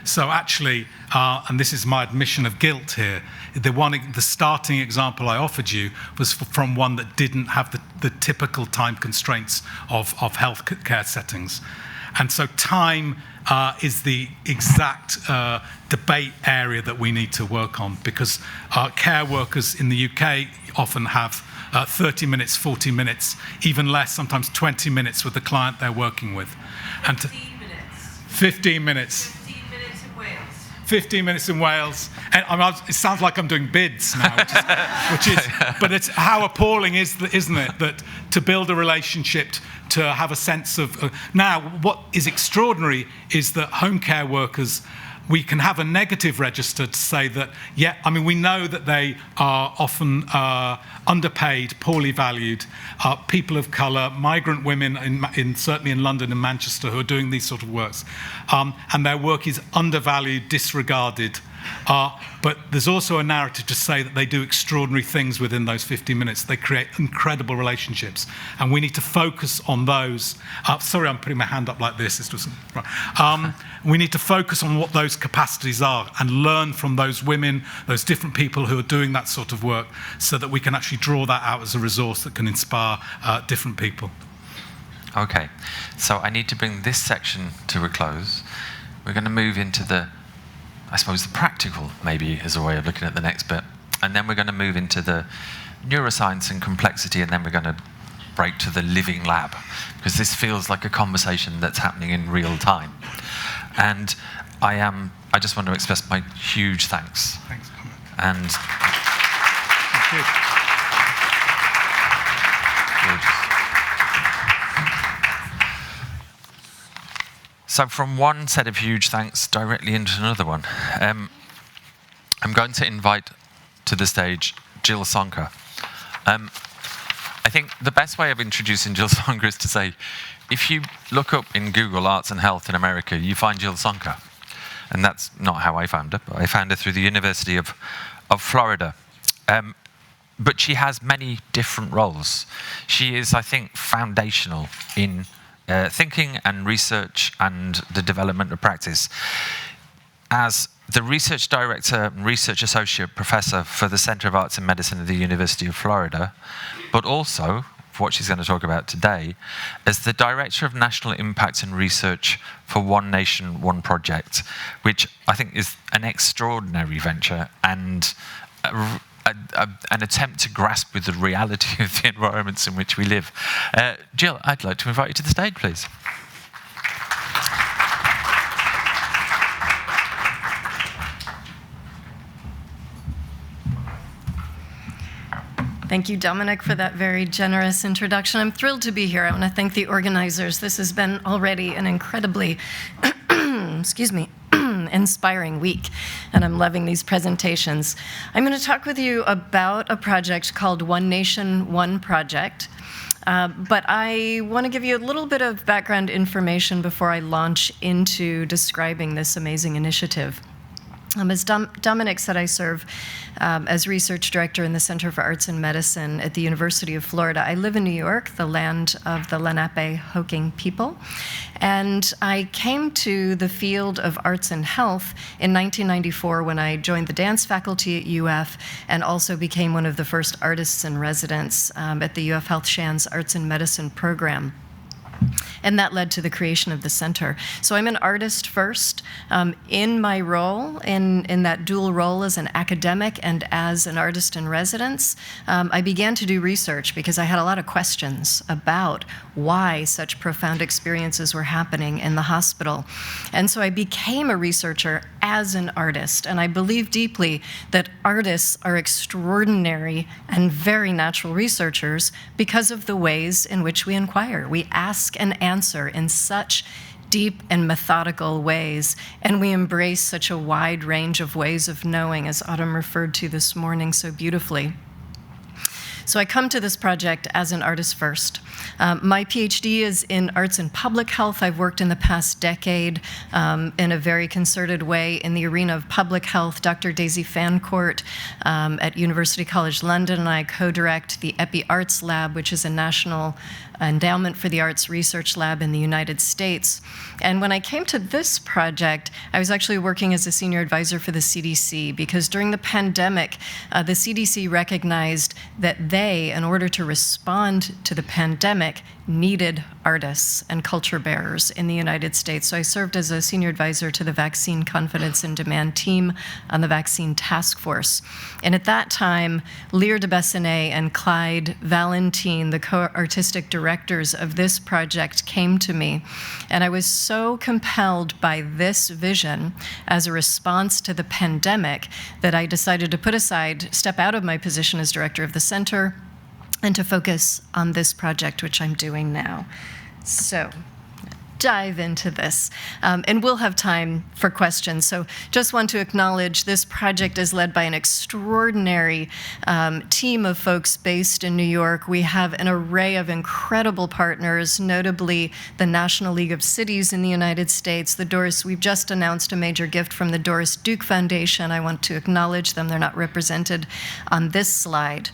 So actually, and this is my admission of guilt here, the starting example I offered you was from one that didn't have the typical time constraints of health care settings. And so time is the exact debate area that we need to work on, because care workers in the UK often have 30 minutes, 40 minutes, even less, sometimes 20 minutes with the client they're working with. And 15 minutes. 15 minutes. 15 minutes in Wales, and it sounds like I'm doing bids now, but it's how appalling isn't it, that to build a relationship, to have a sense of... now, what is extraordinary is that home care workers, we can have a negative register to say that, we know that they are often underpaid, poorly valued, people of colour, migrant women, certainly in London and Manchester, who are doing these sort of works, and their work is undervalued, disregarded. But there's also a narrative to say that they do extraordinary things within those 15 minutes. They create incredible relationships, and we need to focus on those. Sorry, I'm putting my hand up like this. We need to focus on what those capacities are and learn from those women, those different people who are doing that sort of work, so that we can actually draw that out as a resource that can inspire different people. Okay, so I need to bring this section to a close. We're going to move into the practical, maybe, is a way of looking at the next bit. And then we're going to move into the neuroscience and complexity, and then we're going to break to the living lab, because this feels like a conversation that's happening in real time. And I just want to express my huge thanks. Thanks. And Thank you. So from one set of huge thanks directly into another one, I'm going to invite to the stage Jill Sonke. I think the best way of introducing Jill Sonke is to say, if you look up in Google Arts and Health in America, you find Jill Sonke. And that's not how I found her, but I found her through the University of Florida. But she has many different roles. She is, I think, foundational in thinking and research and the development of practice. As the research director and research associate professor for the Center of Arts and Medicine at the University of Florida, but also, for what she's going to talk about today, as the director of national impact and research for One Nation, One Project, which I think is an extraordinary venture and an attempt to grasp with the reality of the environments in which we live. Jill, I'd like to invite you to the stage, please. Thank you, Dominic, for that very generous introduction. I'm thrilled to be here. I want to thank the organizers. This has been already an incredibly, excuse me, inspiring week, and I'm loving these presentations. I'm going to talk with you about a project called One Nation, One Project. But I want to give you a little bit of background information before I launch into describing this amazing initiative. As Dominic said, I serve as research director in the Center for Arts and Medicine at the University of Florida. I live in New York, the land of the Lenape-Hoking people. And I came to the field of arts and health in 1994 when I joined the dance faculty at UF and also became one of the first artists in residence at the UF Health Shands Arts and Medicine program. And that led to the creation of the center. So I'm an artist first. In my role, in that dual role as an academic and as an artist in residence, I began to do research because I had a lot of questions about why such profound experiences were happening in the hospital. And so I became a researcher as an artist. And I believe deeply that artists are extraordinary and very natural researchers because of the ways in which we inquire. We ask and answer in such deep and methodical ways, and we embrace such a wide range of ways of knowing, as Autumn referred to this morning so beautifully. So I come to this project as an artist first. My PhD is in arts and public health. I've worked in the past decade in a very concerted way in the arena of public health. Dr. Daisy Fancourt at University College London and I co-direct the Epi Arts Lab, which is a national endowment for the arts research lab in the United States. And when I came to this project, I was actually working as a senior advisor for the CDC because during the pandemic, the CDC recognized that they, in order to respond to the pandemic, needed artists and culture bearers in the United States. So I served as a senior advisor to the Vaccine Confidence and Demand team on the vaccine task force. And at that time, Lear de Bessonet and Clyde Valentine, the co-artistic directors of this project, came to me. And I was so compelled by this vision as a response to the pandemic that I decided to put aside, step out of my position as director of the center, and to focus on this project, which I'm doing now. So, dive into this. And we'll have time for questions. So just want to acknowledge this project is led by an extraordinary team of folks based in New York. We have an array of incredible partners, notably the National League of Cities in the United States, the Doris, we've just announced a major gift from the Doris Duke Foundation. I want to acknowledge them. They're not represented on this slide.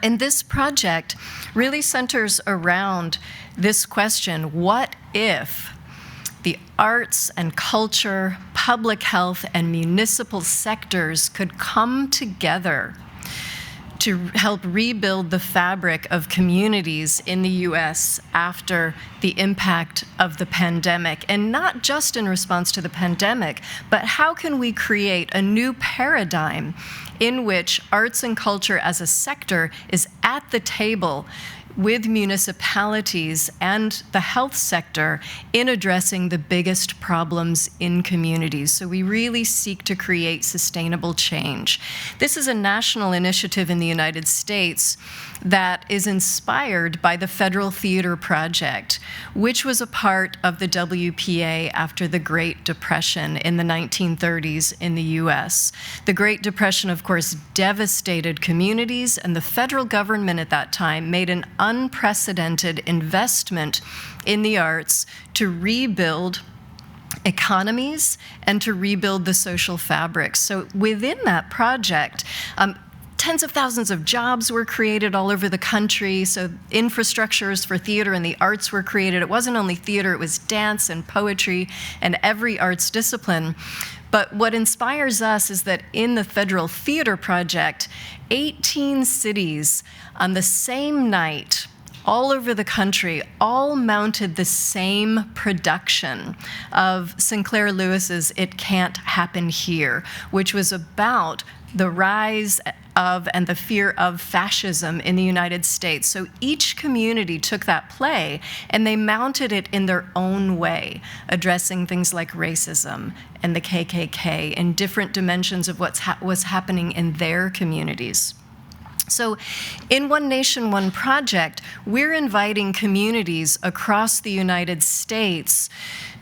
And this project really centers around this question: what if the arts and culture, public health, and municipal sectors could come together to help rebuild the fabric of communities in the US after the impact of the pandemic? And not just in response to the pandemic, but how can we create a new paradigm in which arts and culture as a sector is at the table with municipalities and the health sector in addressing the biggest problems in communities. So we really seek to create sustainable change. This is a national initiative in the United States that is inspired by the Federal Theater Project, which was a part of the WPA after the Great Depression in the 1930s in the US. The Great Depression, of course, devastated communities, and the federal government at that time made an unprecedented investment in the arts to rebuild economies and to rebuild the social fabric. So within that project, tens of thousands of jobs were created all over the country. So infrastructures for theater and the arts were created. It wasn't only theater, it was dance and poetry and every arts discipline. But what inspires us is that in the Federal Theater Project, 18 cities on the same night, all over the country, all mounted the same production of Sinclair Lewis's It Can't Happen Here, which was about the rise of and the fear of fascism in the United States. So each community took that play and they mounted it in their own way, addressing things like racism and the KKK and different dimensions of what was happening in their communities. So in One Nation, One Project, we're inviting communities across the United States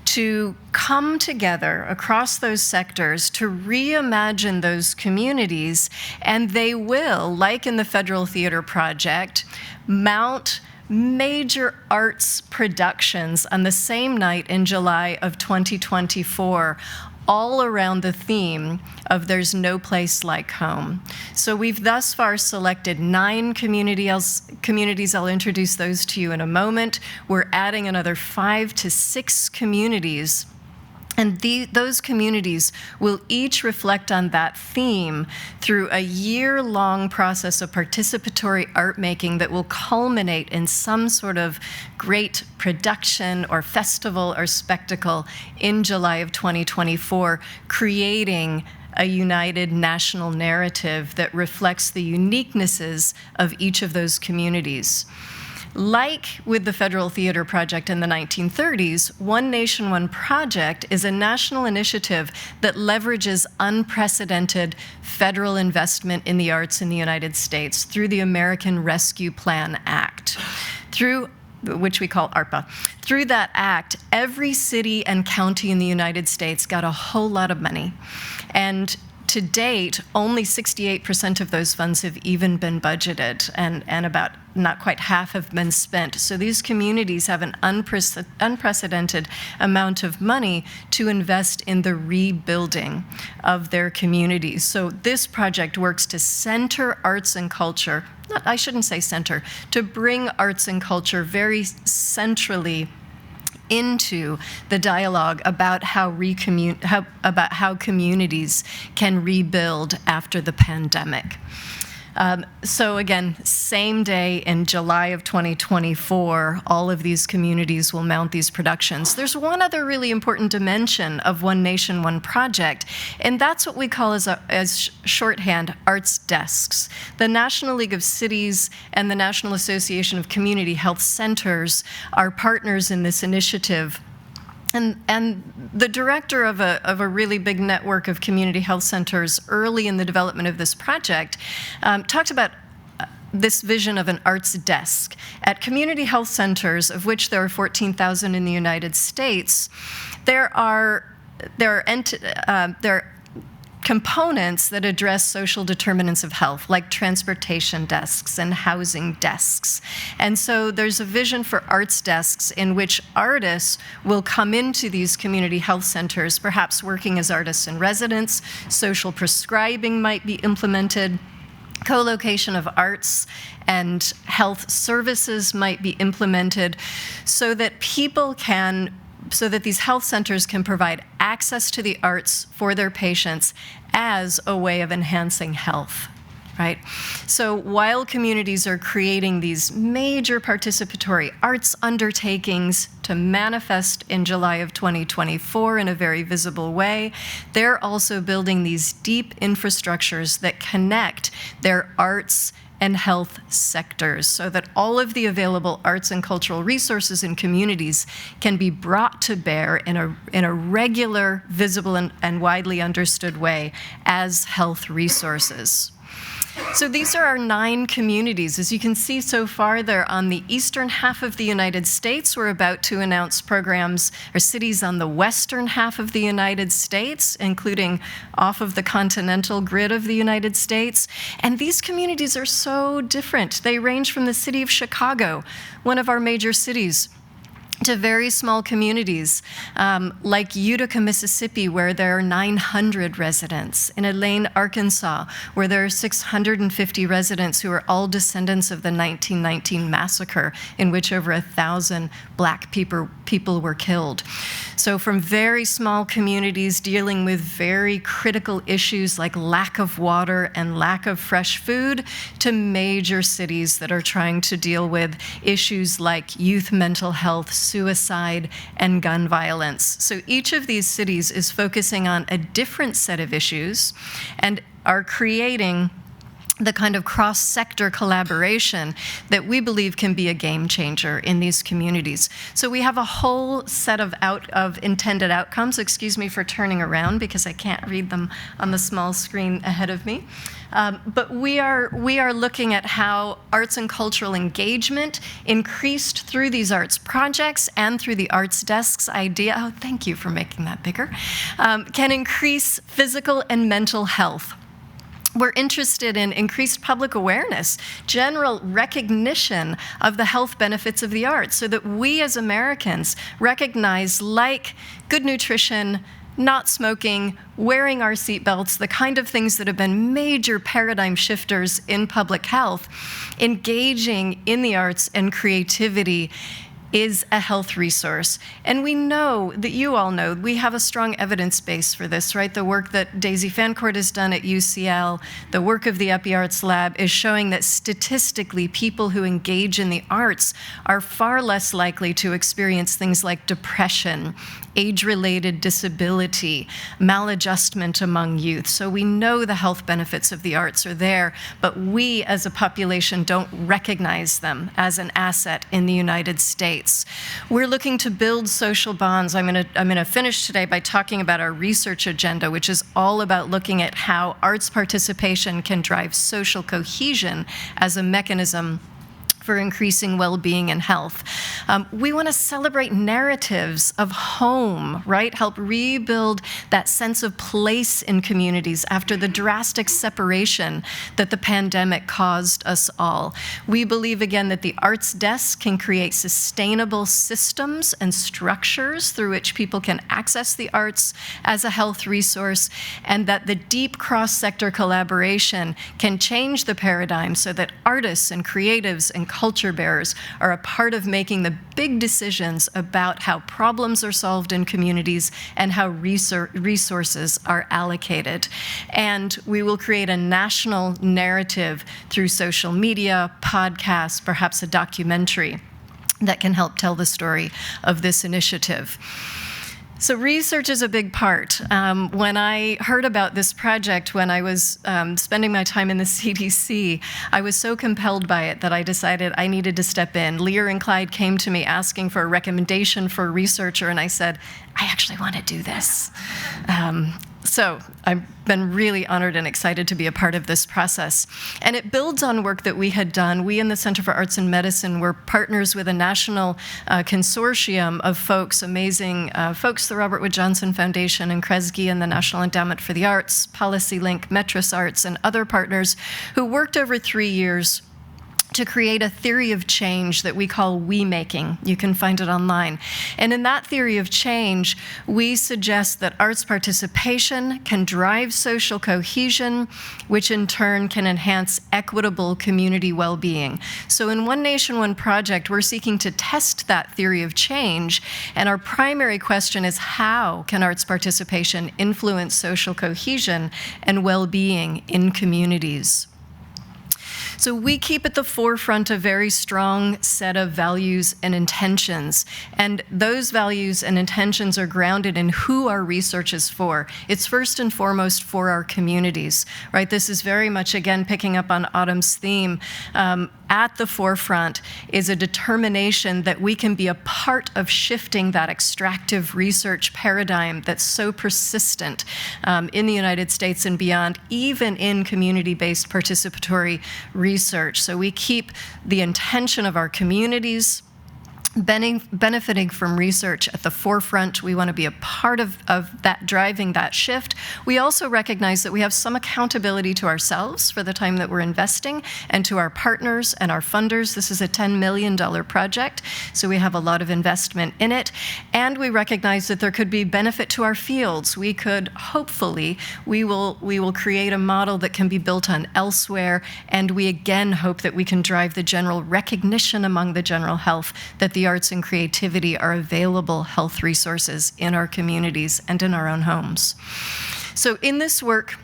to come together across those sectors to reimagine those communities, and they will, like in the Federal Theater Project, mount major arts productions on the same night in July of 2024, all around the theme of There's No Place Like Home. So we've thus far selected 9 communities. I'll introduce those to you in a moment. We're adding another 5 to 6 communities. And those communities will each reflect on that theme through a year-long process of participatory art making that will culminate in some sort of great production or festival or spectacle in July of 2024, creating a united national narrative that reflects the uniquenesses of each of those communities. Like with the Federal Theater Project in the 1930s, One Nation, One Project is a national initiative that leverages unprecedented federal investment in the arts in the United States through the American Rescue Plan Act, which we call ARPA. Through that act, every city and county in the United States got a whole lot of money. And to date, only 68% of those funds have even been budgeted, and about not quite half have been spent. So these communities have an unprecedented amount of money to invest in the rebuilding of their communities. So this project works to center arts and culture, I shouldn't say center, to bring arts and culture very centrally into the dialogue about how communities can rebuild after the pandemic. So again, same day in July of 2024, all of these communities will mount these productions. There's one other really important dimension of One Nation, One Project, and that's what we call as shorthand, arts desks. The National League of Cities and the National Association of Community Health Centers are partners in this initiative. And the director of a really big network of community health centers early in the development of this project talked about this vision of an arts desk. At community health centers, of which there are 14,000 in the United States, there are components that address social determinants of health, like transportation desks and housing desks. And so there's a vision for arts desks in which artists will come into these community health centers, perhaps working as artists in residence. Social prescribing might be implemented. Co-location of arts and health services might be implemented so that these health centers can provide access to the arts for their patients as a way of enhancing health, right? So while communities are creating these major participatory arts undertakings to manifest in July of 2024 in a very visible way, they're also building these deep infrastructures that connect their arts and health sectors so that all of the available arts and cultural resources in communities can be brought to bear in a regular, visible, and widely understood way as health resources. So these are our 9 communities. As you can see so far, they're on the eastern half of the United States. We're about to announce programs or cities on the western half of the United States, including off of the continental grid of the United States. And these communities are so different. They range from the city of Chicago, one of our major cities, to very small communities like Utica, Mississippi, where there are 900 residents, in Elaine, Arkansas, where there are 650 residents who are all descendants of the 1919 massacre, in which over 1,000 Black people were killed. So from very small communities dealing with very critical issues like lack of water and lack of fresh food, to major cities that are trying to deal with issues like youth mental health, suicide, and gun violence. So each of these cities is focusing on a different set of issues and are creating the kind of cross-sector collaboration that we believe can be a game changer in these communities. So we have a whole set of intended outcomes. Excuse me for turning around because I can't read them on the small screen ahead of me. But we are looking at how arts and cultural engagement increased through these arts projects and through the arts desk's idea. Oh, thank you for making that bigger. Can increase physical and mental health. We're interested in increased public awareness, general recognition of the health benefits of the arts, so that we as Americans recognize, like good nutrition, not smoking, wearing our seatbelts, the kind of things that have been major paradigm shifters in public health, engaging in the arts and creativity is a health resource. And we know that you all know, we have a strong evidence base for this, right? The work that Daisy Fancourt has done at UCL, the work of the EpiArts Lab is showing that statistically, people who engage in the arts are far less likely to experience things like depression, age-related disability, maladjustment among youth. So we know the health benefits of the arts are there, but we as a population don't recognize them as an asset in the United States. We're looking to build social bonds. I'm gonna finish today by talking about our research agenda, which is all about looking at how arts participation can drive social cohesion as a mechanism for increasing well-being and health. We want to celebrate narratives of home, right? Help rebuild that sense of place in communities after the drastic separation that the pandemic caused us all. We believe, again, that the arts desk can create sustainable systems and structures through which people can access the arts as a health resource, and that the deep cross-sector collaboration can change the paradigm so that artists and creatives and culture bearers are a part of making the big decisions about how problems are solved in communities and how resources are allocated. And we will create a national narrative through social media, podcasts, perhaps a documentary that can help tell the story of this initiative. So research is a big part. When I heard about this project, when I was spending my time in the CDC, I was so compelled by it that I decided I needed to step in. Lear and Clyde came to me asking for a recommendation for a researcher, and I said, I actually want to do this. So I've been really honored and excited to be a part of this process. And it builds on work that we had done. We in the Center for Arts and Medicine were partners with a national consortium of folks, amazing folks, the Robert Wood Johnson Foundation and Kresge and the National Endowment for the Arts, Policy Link, Metris Arts, and other partners who worked over 3 years to create a theory of change that we call we-making. You can find it online. And in that theory of change, we suggest that arts participation can drive social cohesion, which in turn can enhance equitable community well-being. So in One Nation, One Project, we're seeking to test that theory of change, and our primary question is how can arts participation influence social cohesion and well-being in communities? So we keep at the forefront a very strong set of values and intentions. And those values and intentions are grounded in who our research is for. It's first and foremost for our communities, right? This is very much, again, picking up on Autumn's theme. At the forefront is a determination that we can be a part of shifting that extractive research paradigm that's so persistent in the United States and beyond, even in community-based participatory research. So we keep the intention of our communities benefiting from research at the forefront. We want to be a part of that, driving that shift. We also recognize that we have some accountability to ourselves for the time that we're investing and to our partners and our funders. This is a $10 million project, so we have a lot of investment in it. And we recognize that there could be benefit to our fields. We could, hopefully, we will create a model that can be built on elsewhere, and we again hope that we can drive the general recognition among the general health that the arts and creativity are available health resources in our communities and in our own homes. So in this work,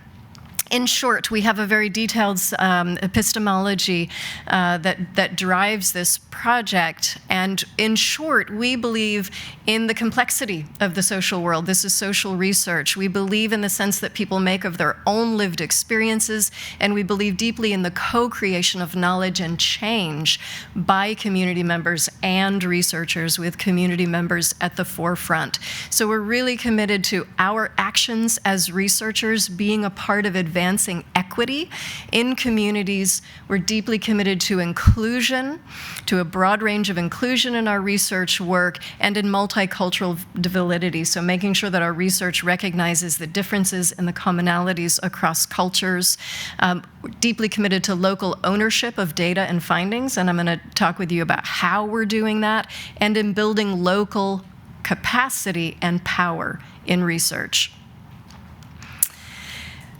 In short, we have a very detailed epistemology that drives this project. And in short, we believe in the complexity of the social world. This is social research. We believe in the sense that people make of their own lived experiences, and we believe deeply in the co-creation of knowledge and change by community members and researchers, with community members at the forefront. So we're really committed to our actions as researchers being a part of advancing equity in communities. We're deeply committed to inclusion, to a broad range of inclusion in our research work, and in multicultural validity. So making sure that our research recognizes the differences and the commonalities across cultures. We're deeply committed to local ownership of data and findings, and I'm going to talk with you about how we're doing that, and in building local capacity and power in research.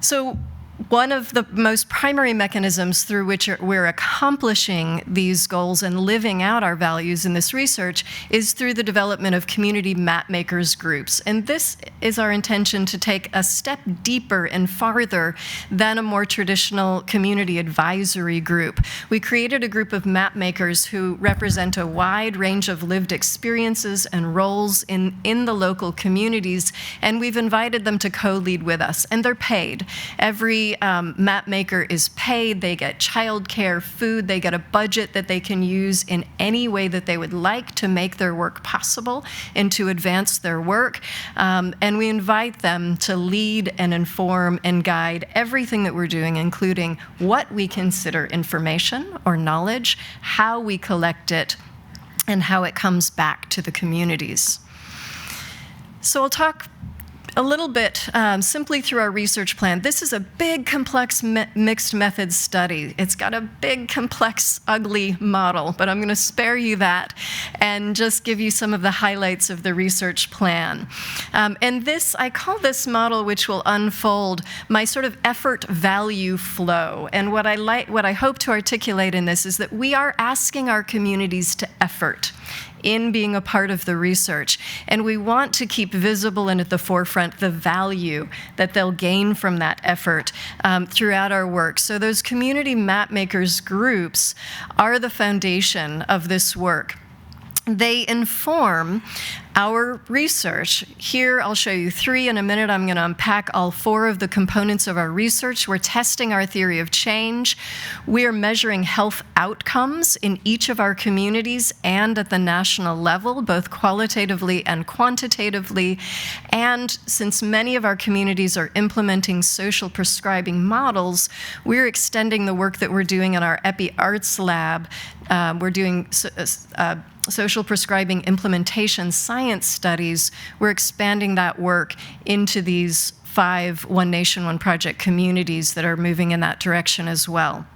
So one of the most primary mechanisms through which we're accomplishing these goals and living out our values in this research is through the development of community mapmakers groups. And this is our intention to take a step deeper and farther than a more traditional community advisory group. We created a group of mapmakers who represent a wide range of lived experiences and roles in the local communities, and we've invited them to co-lead with us, and they're paid. Every map maker is paid. They get childcare, food, they get a budget that they can use in any way that they would like to make their work possible and to advance their work. And we invite them to lead and inform and guide everything that we're doing, including what we consider information or knowledge, how we collect it, and how it comes back to the communities. So I'll talk a little bit simply through our research plan. This is a big, complex mixed methods study. It's got a big, complex, ugly model, but I'm going to spare you that and just give you some of the highlights of the research plan. And this, I call this model, which will unfold, my sort of effort value flow. And what I hope to articulate in this is that we are asking our communities to effort in being a part of the research. And we want to keep visible and at the forefront the value that they'll gain from that effort throughout our work. So those community mapmakers groups are the foundation of this work. They inform our research. Here, I'll show you 3. In a minute, I'm going to unpack all 4 of the components of our research. We're testing our theory of change. We're measuring health outcomes in each of our communities and at the national level, both qualitatively and quantitatively. And since many of our communities are implementing social prescribing models, we're extending the work that we're doing in our Epi Arts Lab. We're doing social prescribing implementation science studies. We're expanding that work into these 5 One Nation, One Project communities that are moving in that direction as well.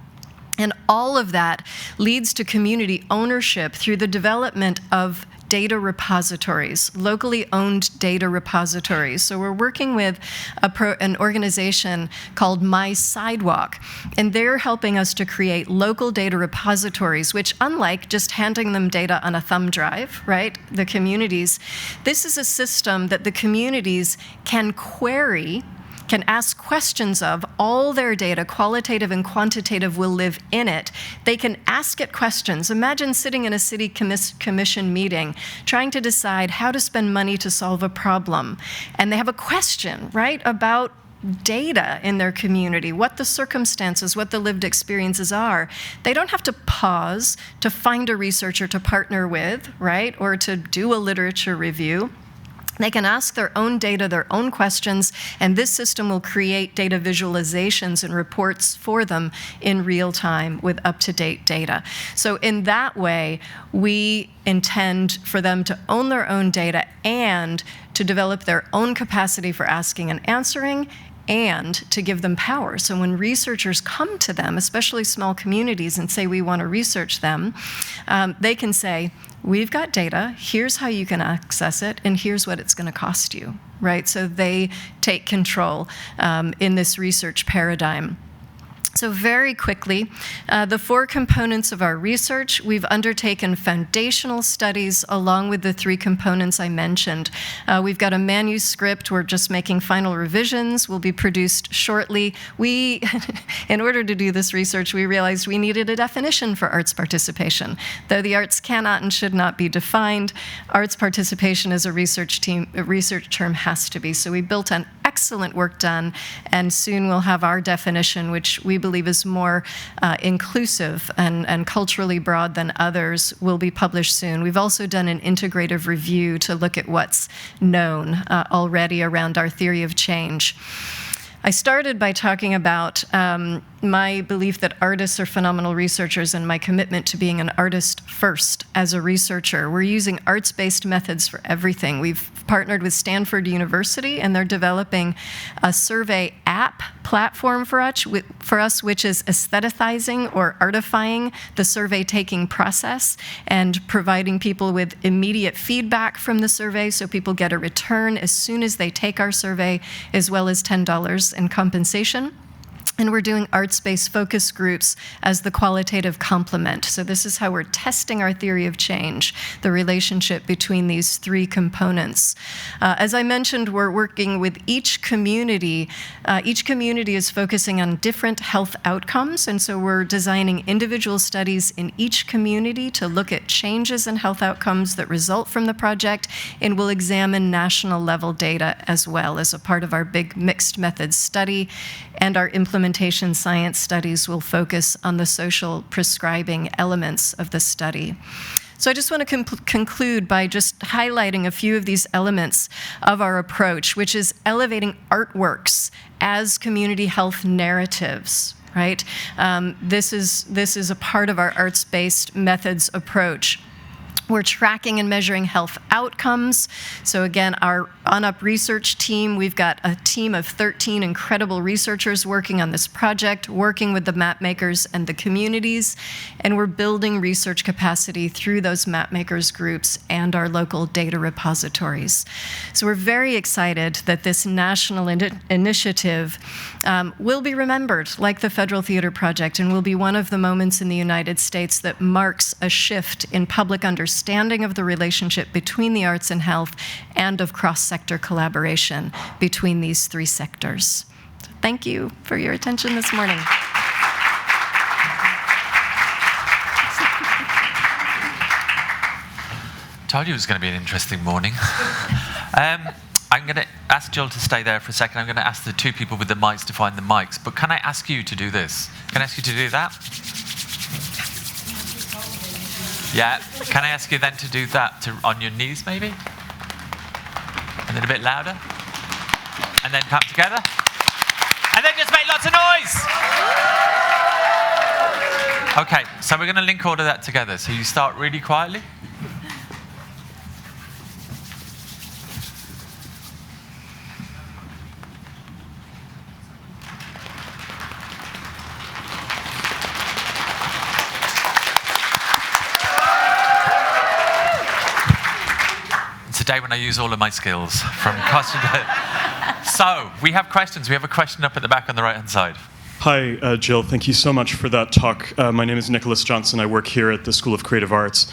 And all of that leads to community ownership through the development of data repositories, locally owned data repositories. So we're working with an organization called My Sidewalk, and they're helping us to create local data repositories, which, unlike just handing them data on a thumb drive, right, the communities, this is a system that the communities can query, can ask questions of. All their data, qualitative and quantitative, will live in it. They can ask it questions. Imagine sitting in a city commission meeting, trying to decide how to spend money to solve a problem. And they have a question, right, about data in their community, what the circumstances, what the lived experiences are. They don't have to pause to find a researcher to partner with, right, or to do a literature review. They can ask their own data, their own questions, and this system will create data visualizations and reports for them in real time with up-to-date data. So in that way, we intend for them to own their own data and to develop their own capacity for asking and answering, and to give them power. So when researchers come to them, especially small communities, and say we want to research them, they can say, we've got data, here's how you can access it, and here's what it's going to cost you, right? So they take control in this research paradigm. So very quickly, the 4 components of our research, we've undertaken foundational studies along with the 3 components I mentioned. We've got a manuscript, we're just making final revisions, will be produced shortly. We, in order to do this research, we realized we needed a definition for arts participation. Though the arts cannot and should not be defined, arts participation as a research term has to be. So we built an excellent work done, and soon we'll have our definition, which we believe is more inclusive and culturally broad than others, will be published soon. We've also done an integrative review to look at what's known already around our theory of change. I started by talking about my belief that artists are phenomenal researchers and my commitment to being an artist first as a researcher. We're using arts-based methods for everything. We've partnered with Stanford University, and they're developing a survey app platform for us, which is aestheticizing or artifying the survey-taking process and providing people with immediate feedback from the survey, so people get a return as soon as they take our survey, as well as $10 in compensation. And we're doing arts-based focus groups as the qualitative complement. So this is how we're testing our theory of change, the relationship between these 3 components. As I mentioned, we're working with each community. Each community is focusing on different health outcomes, and so we're designing individual studies in each community to look at changes in health outcomes that result from the project, and we'll examine national level data as well as a part of our big mixed methods study, and our implementation science studies will focus on the social prescribing elements of the study. So I just want to conclude by just highlighting a few of these elements of our approach, which is elevating artworks as community health narratives, right? This is a part of our arts-based methods approach. We're tracking and measuring health outcomes. So again, our OnUp research team, we've got a team of 13 incredible researchers working on this project, working with the map makers and the communities, and we're building research capacity through those map makers groups and our local data repositories. So we're very excited that this national initiative will be remembered like the Federal Theater Project, and will be one of the moments in the United States that marks a shift in public understanding of the relationship between the arts and health, and of cross-sector collaboration between these 3 sectors. So thank you for your attention this morning. Told you it was going to be an interesting morning. I'm going to ask Jill to stay there for a second. I'm going to ask the 2 people with the mics to find the mics. But can I ask you to do this? Can I ask you to do that? Yeah. Can I ask you then to do that on your knees, maybe? And then a bit louder. And then come together. And then just make lots of noise. Okay, so we're going to link all of that together. So you start really quietly. Day when I use all of my skills from costume. So we have questions. We have a question up at the back on the right-hand side. Hi, Jill. Thank you so much for that talk. My name is Nicholas Johnson. I work here at the School of Creative Arts.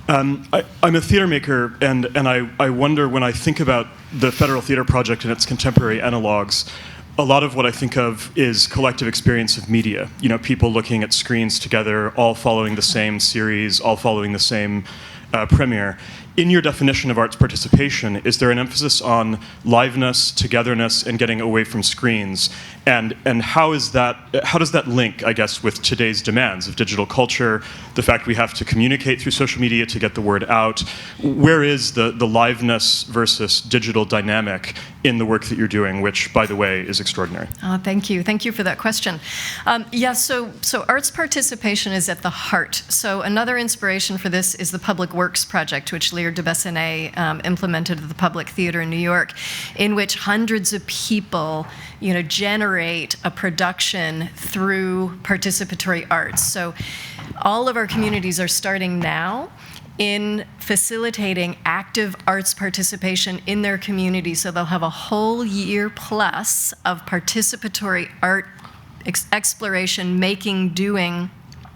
I'm a theater maker, and I wonder, when I think about the Federal Theater Project and its contemporary analogs, a lot of what I think of is collective experience of media. You know, people looking at screens together, all following the same series, all following the same premiere. In your definition of arts participation, is there an emphasis on liveness, togetherness, and getting away from screens? And how does that link, I guess, with today's demands of digital culture, the fact we have to communicate through social media to get the word out? Where is the liveness versus digital dynamic in the work that you're doing, which, by the way, is extraordinary? Thank you. Thank you for that question. So arts participation is at the heart. So another inspiration for this is the Public Works Project, which Lear de Bessonet implemented at the Public Theater in New York, in which hundreds of people, generate a production through participatory arts. So all of our communities are starting now in facilitating active arts participation in their community. So they'll have a whole year plus of participatory art exploration, making, doing,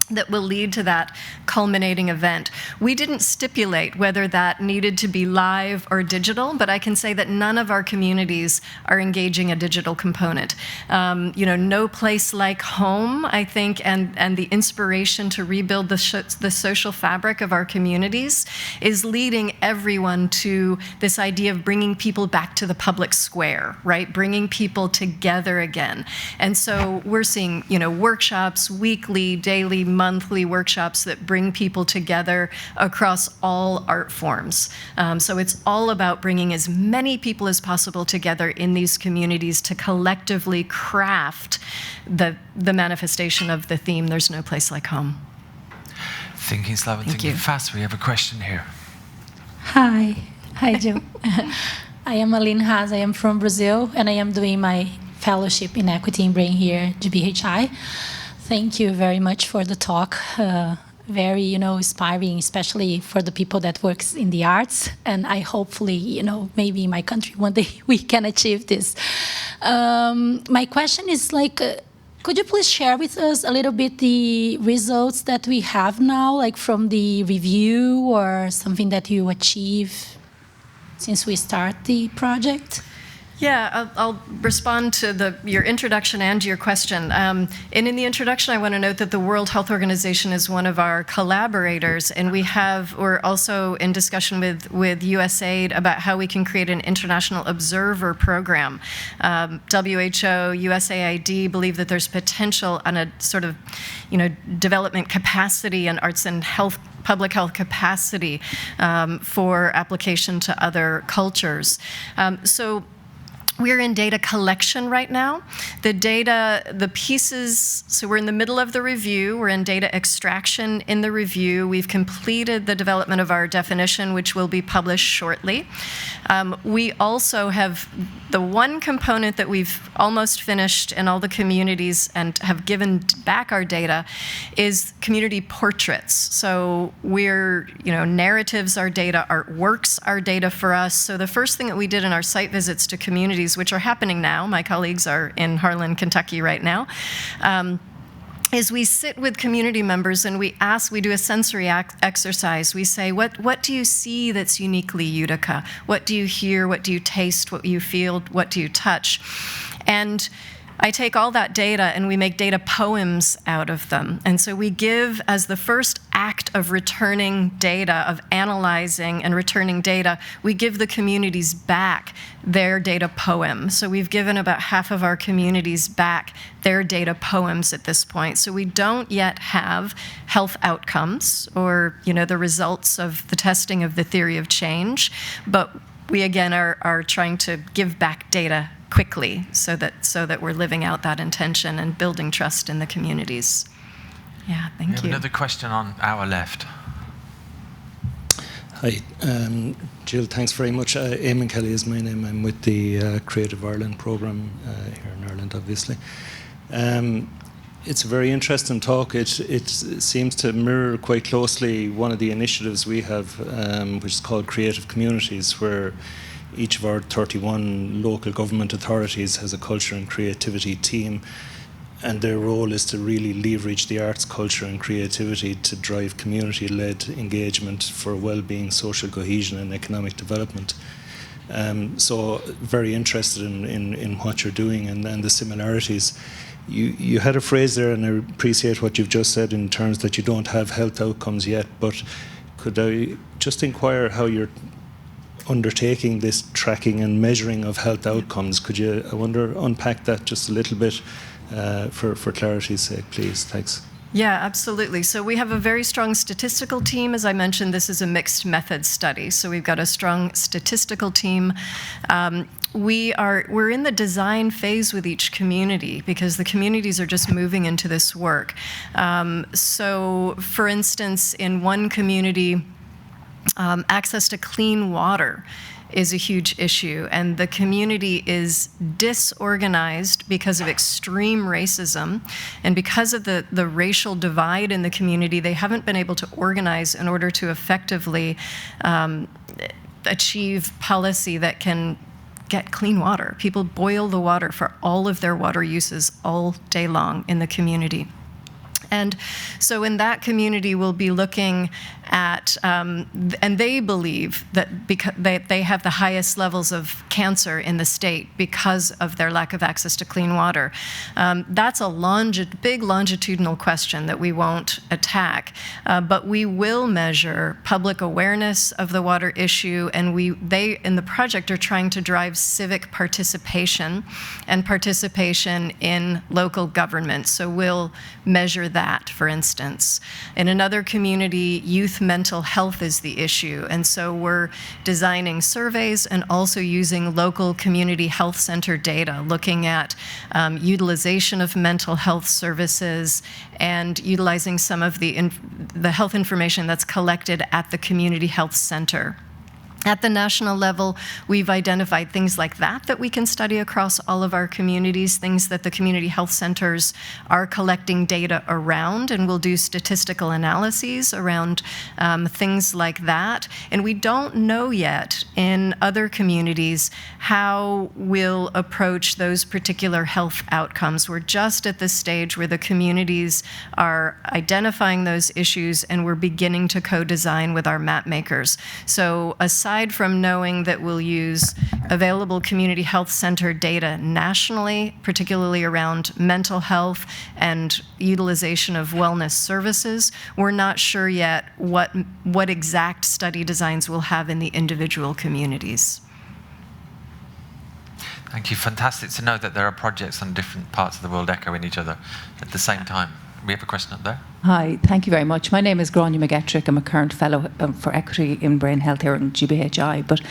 that will lead to that culminating event. We didn't stipulate whether that needed to be live or digital, but I can say that none of our communities are engaging a digital component. No place like home, I think, and the inspiration to rebuild the social fabric of our communities is leading everyone to this idea of bringing people back to the public square, right? Bringing people together again. And so we're seeing, workshops, weekly, daily, monthly workshops that bring people together across all art forms. So it's all about bringing as many people as possible together in these communities to collectively craft the manifestation of the theme, There's No Place Like Home. Thinking slow and thinking fast. We have a question here. Hi, Jill. I am Aline Haas. I am from Brazil, and I am doing my fellowship in equity and brain here at GBHI. Thank you very much for the talk. Very, inspiring, especially for the people that works in the arts. And I hopefully, maybe in my country one day we can achieve this. My question is could you please share with us a little bit the results that we have now, from the review or something that you achieve since we start the project? Yeah, I'll respond to your introduction and your question. And in the introduction, I want to note that the World Health Organization is one of our collaborators, and we're also in discussion with USAID about how we can create an international observer program. WHO, USAID believe that there's potential on a sort of, development capacity and arts and health, public health capacity for application to other cultures. So we're in data collection right now. The pieces, so we're in the middle of the review. We're in data extraction in the review. We've completed the development of our definition, which will be published shortly. We also have the one component that we've almost finished in all the communities and have given back our data is community portraits. So narratives are data, artworks are data for us. So the first thing that we did in our site visits to communities, which are happening now, my colleagues are in Harlan, Kentucky right now, is we sit with community members and we do a sensory exercise. We say, what do you see that's uniquely Utica? What do you hear? What do you taste? What do you feel? What do you touch? And I take all that data and we make data poems out of them. And so we give, as the first act of returning data, of analyzing and returning data, we give the communities back their data poem. So we've given about half of our communities back their data poems at this point. So we don't yet have health outcomes or, the results of the testing of the theory of change, but we again are trying to give back data quickly so that we're living out that intention and building trust in the communities. Yeah, thank you. We have another question on our left. Hi, Jill, thanks very much. Eamon Kelly is my name. I'm with the Creative Ireland programme here in Ireland, obviously. It's a very interesting talk. It seems to mirror quite closely one of the initiatives we have, which is called Creative Communities, where each of our 31 local government authorities has a culture and creativity team, and their role is to really leverage the arts, culture and creativity to drive community-led engagement for well-being, social cohesion and economic development. So very interested in what you're doing and the similarities. You had a phrase there, and I appreciate what you've just said in terms that you don't have health outcomes yet, but could I just inquire how you're undertaking this tracking and measuring of health outcomes? Could you, I wonder, unpack that just a little bit for clarity's sake, please? Thanks. Yeah, absolutely. So we have a very strong statistical team. As I mentioned, this is a mixed method study. So we've got a strong statistical team. We're in the design phase with each community because the communities are just moving into this work. So for instance, in one community, access to clean water is a huge issue, and the community is disorganized because of extreme racism, and because of the racial divide in the community, they haven't been able to organize in order to effectively achieve policy that can get clean water. People boil the water for all of their water uses all day long in the community. And so in that community, we'll be looking at, and they believe that because they have the highest levels of cancer in the state because of their lack of access to clean water. That's a big longitudinal question that we won't attack, but we will measure public awareness of the water issue, and they in the project are trying to drive civic participation and participation in local government. So we'll measure that, for instance. In another community, youth mental health is the issue, and so we're designing surveys and also using local community health center data, looking at utilization of mental health services and utilizing some of the health information that's collected at the community health center. At the national level, we've identified things like that we can study across all of our communities, things that the community health centers are collecting data around, and we'll do statistical analyses around things like that. And we don't know yet in other communities how we'll approach those particular health outcomes. We're just at the stage where the communities are identifying those issues, and we're beginning to co-design with our map makers. So aside from knowing that we'll use available community health center data nationally, particularly around mental health and utilization of wellness services, we're not sure yet what exact study designs we'll have in the individual communities. Thank you. Fantastic to know that there are projects on different parts of the world echoing each other at the same time. We have a question up there. Hi, thank you very much. My name is Gráinne McGettrick. I'm a current fellow for equity in brain health here in GBHI. But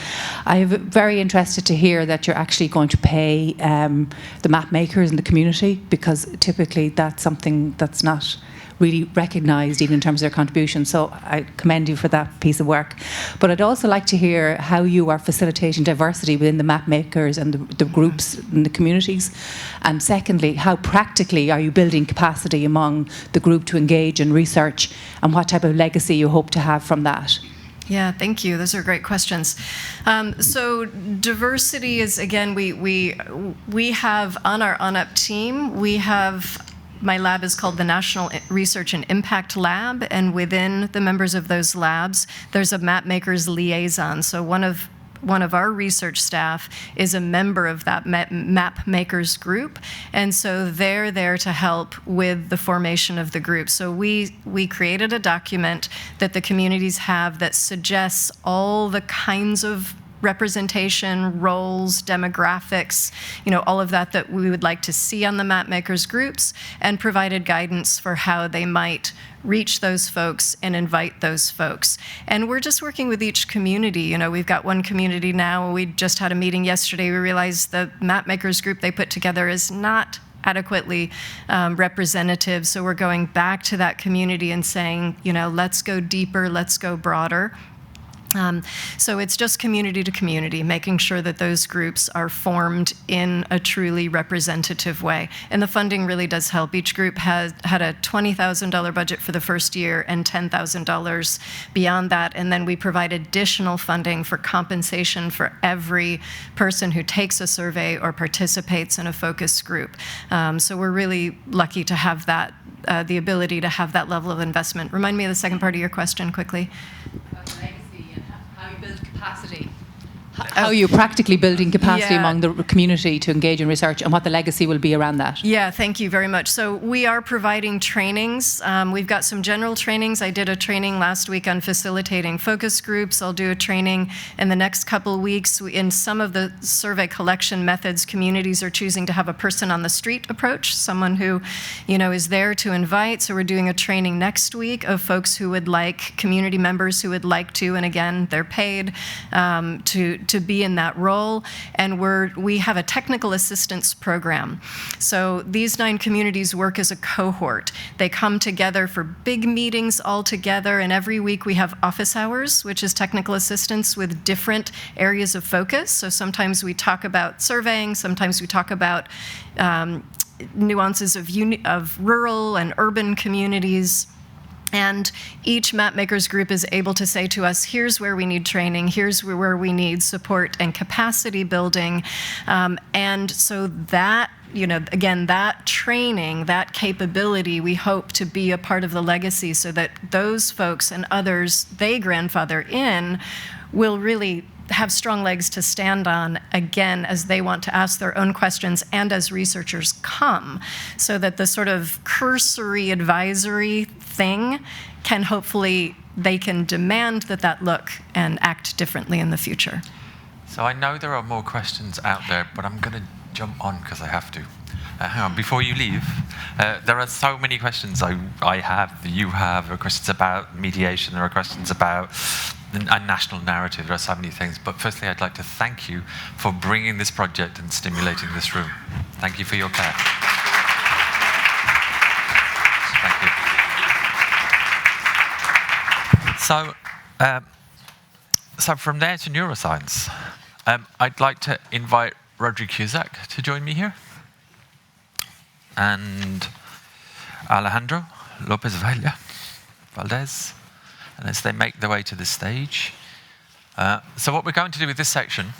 I'm very interested to hear that you're actually going to pay the map makers in the community, because typically that's something that's not really recognised even in terms of their contribution. So I commend you for that piece of work. But I'd also like to hear how you are facilitating diversity within the map makers and the groups in the communities. And secondly, how practically are you building capacity among the group to engage in research, and what type of legacy you hope to have from that? Yeah, thank you. Those are great questions. So diversity is, again, we have on our ONUP team, we have, my lab is called the National Research and Impact Lab, and within the members of those labs, there's a map makers liaison. So one of our research staff is a member of that map makers group, and so they're there to help with the formation of the group. So we created a document that the communities have that suggests all the kinds of representation, roles, demographics, all of that we would like to see on the map makers groups, and provided guidance for how they might reach those folks and invite those folks. And we're just working with each community. We've got one community now, we just had a meeting yesterday, we realized the map makers group they put together is not adequately representative, so we're going back to that community and saying, let's go deeper, let's go broader. So it's just community to community, making sure that those groups are formed in a truly representative way. And the funding really does help. Each group had a $20,000 budget for the first year and $10,000 beyond that. And then we provide additional funding for compensation for every person who takes a survey or participates in a focus group. So we're really lucky to have that, the ability to have that level of investment. Remind me of the second part of your question quickly. Capacity. How are you practically building capacity among the community to engage in research, and what the legacy will be around that? Yeah, thank you very much. So we are providing trainings. We've got some general trainings. I did a training last week on facilitating focus groups. I'll do a training in the next couple of weeks. In some of the survey collection methods, communities are choosing to have a person on the street approach, someone who, is there to invite. So we're doing a training next week of folks who would like, community members who would like to, and again, they're paid to be in that role. And we have a technical assistance program. So these 9 communities work as a cohort. They come together for big meetings all together, and every week we have office hours, which is technical assistance with different areas of focus. So sometimes we talk about surveying, sometimes we talk about nuances of rural and urban communities. And each mapmakers group is able to say to us, here's where we need training, here's where we need support and capacity building. And so that, again, that training, that capability, we hope to be a part of the legacy so that those folks and others they grandfather in will really have strong legs to stand on again as they want to ask their own questions and as researchers come, so that the sort of cursory advisory thing can hopefully, they can demand that look and act differently in the future. So I know there are more questions out there, but I'm going to jump on because I have to. Hang on, before you leave, there are so many questions I have, that you have. There are questions about mediation, there are questions about a national narrative, there are so many things. But firstly, I'd like to thank you for bringing this project and stimulating this room. Thank you for your care. Thank you. So from there to neuroscience, I'd like to invite Rhodri Cusack to join me here. And Alejandro, Lopes, Valdes, and as they make their way to the stage. So what we're going to do with this section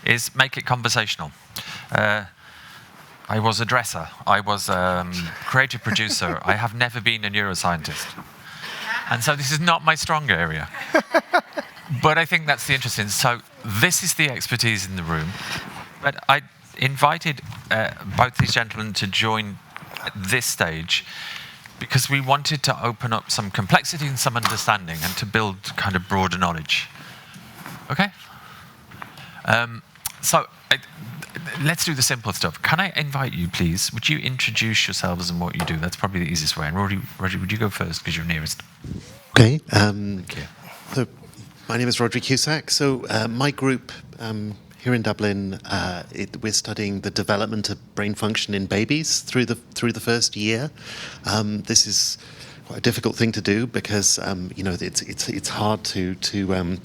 is make it conversational. I was a dresser, I was a creative producer, I have never been a neuroscientist. And so this is not my strong area. But I think that's the interesting. So this is the expertise in the room. But I invited both these gentlemen to join at this stage because we wanted to open up some complexity and some understanding and to build kind of broader knowledge. Okay? Let's do the simple stuff. Can I invite you, please? Would you introduce yourselves and what you do? That's probably the easiest way. And Rhodri, would you go first because you're nearest? Okay. Thank you. So my name is Rhodri Cusack. So my group here in Dublin, we're studying the development of brain function in babies through the first year. This is quite a difficult thing to do because it's hard to the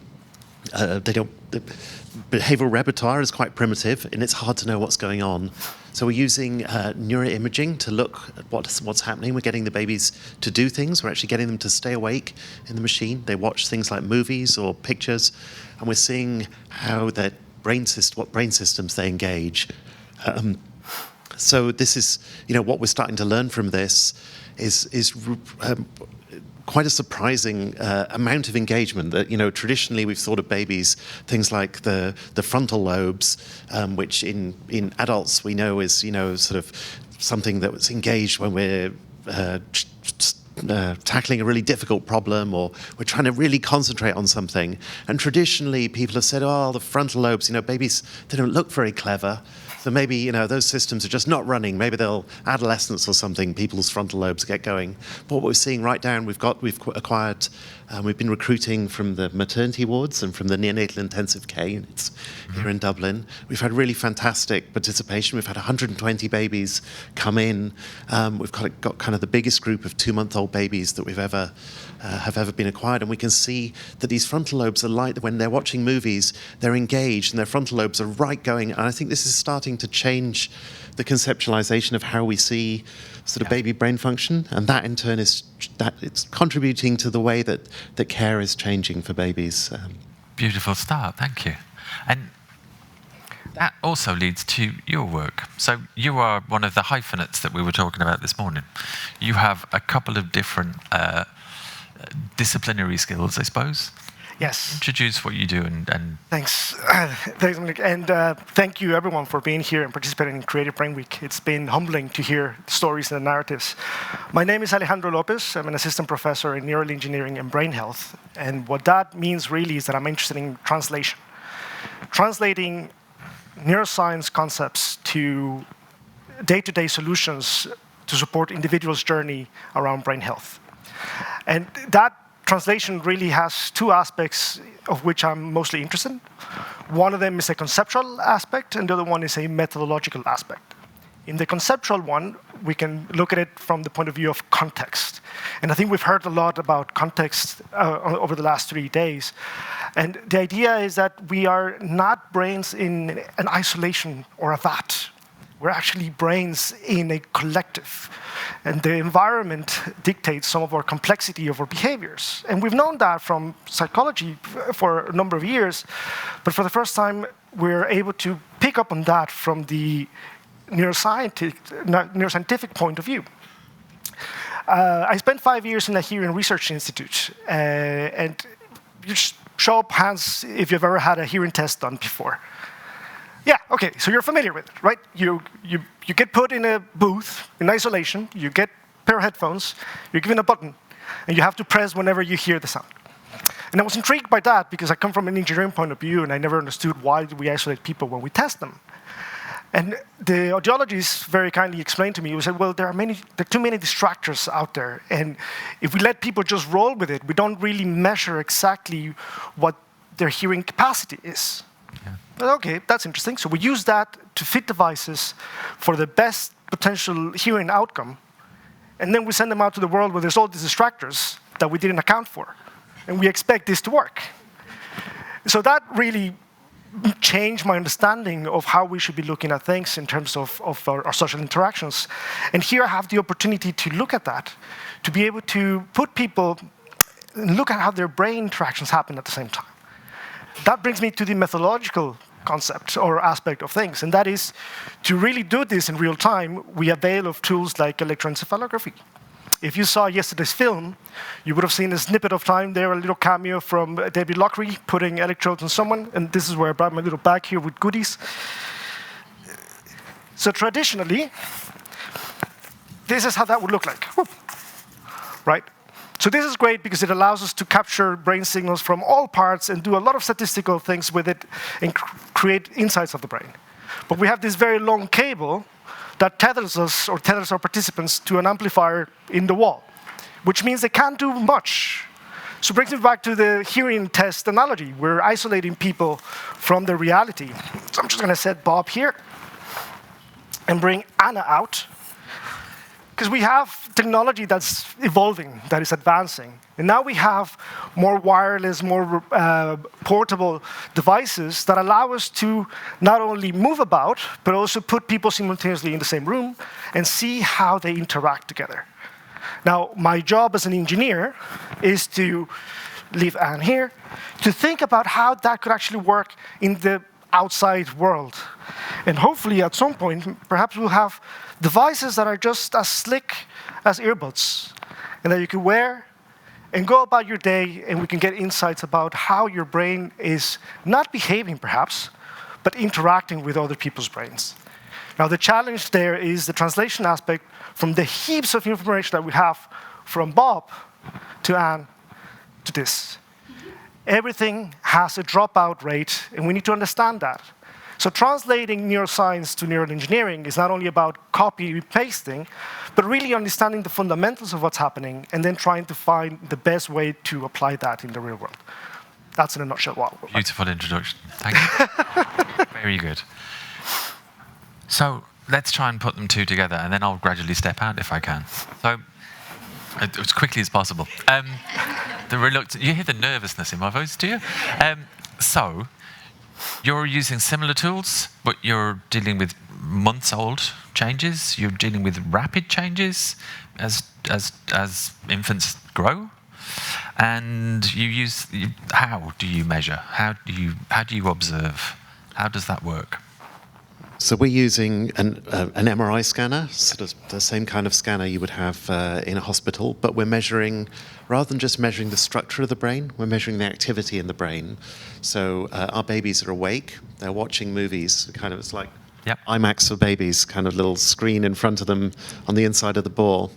behavioral repertoire is quite primitive and it's hard to know what's going on. So we're using neuroimaging to look at what's happening. We're getting the babies to do things. We're actually getting them to stay awake in the machine. They watch things like movies or pictures, and we're seeing how what brain systems they engage. So this is, what we're starting to learn from this is quite a surprising amount of engagement. That traditionally we've thought of babies, things like the frontal lobes, which in adults we know is sort of something that was engaged when we're tackling a really difficult problem, or we're trying to really concentrate on something. And traditionally people have said, the frontal lobes, babies, they don't look very clever. So maybe, those systems are just not running. Maybe they'll, adolescence or something, people's frontal lobes get going. But what we're seeing right down, we've acquired, we've been recruiting from the maternity wards and from the neonatal intensive care units here in Dublin. We've had really fantastic participation. We've had 120 babies come in. We've got kind of the biggest group of 2-month-old babies that we've ever been acquired, and we can see that these frontal lobes are light. When they're watching movies, they're engaged and their frontal lobes are right going, and I think this is starting to change the conceptualization of how we see sort of baby brain function, and that in turn it's contributing to the way that care is changing for babies. Beautiful start, thank you. And that also leads to your work. So you are one of the hyphenates that we were talking about this morning. You have a couple of different disciplinary skills, I suppose. Yes. Introduce what you do and Thanks. Thanks, Dominic. And thank you, everyone, for being here and participating in Creative Brain Week. It's been humbling to hear stories and narratives. My name is Alejandro Lopes. I'm an assistant professor in neural engineering and brain health. And what that means really is that I'm interested in translation. Translating neuroscience concepts to day-to-day solutions to support individuals' journey around brain health. And that translation really has two aspects of which I'm mostly interested. One of them is a conceptual aspect, and the other one is a methodological aspect. In the conceptual one, we can look at it from the point of view of context. And I think we've heard a lot about context over the last 3 days. And the idea is that we are not brains in an isolation or a vat. We're actually brains in a collective. And the environment dictates some of our complexity of our behaviors. And we've known that from psychology for a number of years, but for the first time, we're able to pick up on that from the neuroscientific point of view. I spent 5 years in a hearing research institute, and you just show up hands if you've ever had a hearing test done before. Yeah, okay, so you're familiar with it, right? You get put in a booth in isolation, you get a pair of headphones, you're given a button, and you have to press whenever you hear the sound. And I was intrigued by that because I come from an engineering point of view, and I never understood why do we isolate people when we test them. And the audiologist very kindly explained to me, he said, well, there are too many distractors out there, and if we let people just roll with it, we don't really measure exactly what their hearing capacity is. Yeah. Okay, that's interesting. So we use that to fit devices for the best potential hearing outcome, and then we send them out to the world where there's all these distractors that we didn't account for, and we expect this to work. So that really changed my understanding of how we should be looking at things in terms of our social interactions. And here I have the opportunity to look at that, to be able to put people, look at how their brain interactions happen at the same time. That brings me to the methodological concept or aspect of things, and that is to really do this in real time, we avail of tools like electroencephalography. If you saw yesterday's film, you would have seen a snippet of time there, a little cameo from David Lochry putting electrodes on someone, and this is where I brought my little bag here with goodies. So traditionally, this is how that would look like, right? So this is great because it allows us to capture brain signals from all parts and do a lot of statistical things with it and create insights of the brain. But we have this very long cable that tethers us or tethers our participants to an amplifier in the wall, which means they can't do much. So it brings me back to the hearing test analogy. We're isolating people from their reality. So I'm just going to set Bob here and bring Anna out, because we have technology that's evolving, that is advancing. And now we have more wireless, more portable devices that allow us to not only move about, but also put people simultaneously in the same room and see how they interact together. Now, my job as an engineer is to leave Anne here, to think about how that could actually work in the outside world. And hopefully, at some point, perhaps we'll have devices that are just as slick as earbuds, and that you can wear and go about your day, and we can get insights about how your brain is not behaving, perhaps, but interacting with other people's brains. Now, the challenge there is the translation aspect from the heaps of information that we have from Bob to Anne to this. Everything has a dropout rate, and we need to understand that. So translating neuroscience to neural engineering is not only about copy-pasting, but really understanding the fundamentals of what's happening and then trying to find the best way to apply that in the real world. That's in a nutshell. Wow. Beautiful introduction. Thank you. Very good. So let's try and put them two together, and then I'll gradually step out if I can. So as quickly as possible. You hear the nervousness in my voice, do you? So you're using similar tools, but you're dealing with months-old changes. You're dealing with rapid changes as infants grow. And how do you measure? How do you observe? How does that work? So we're using an MRI scanner, sort of the same kind of scanner you would have in a hospital, but we're measuring, rather than just measuring the structure of the brain, we're measuring the activity in the brain. So our babies are awake, they're watching movies, kind of, it's like IMAX for babies, kind of little screen in front of them on the inside of the ball.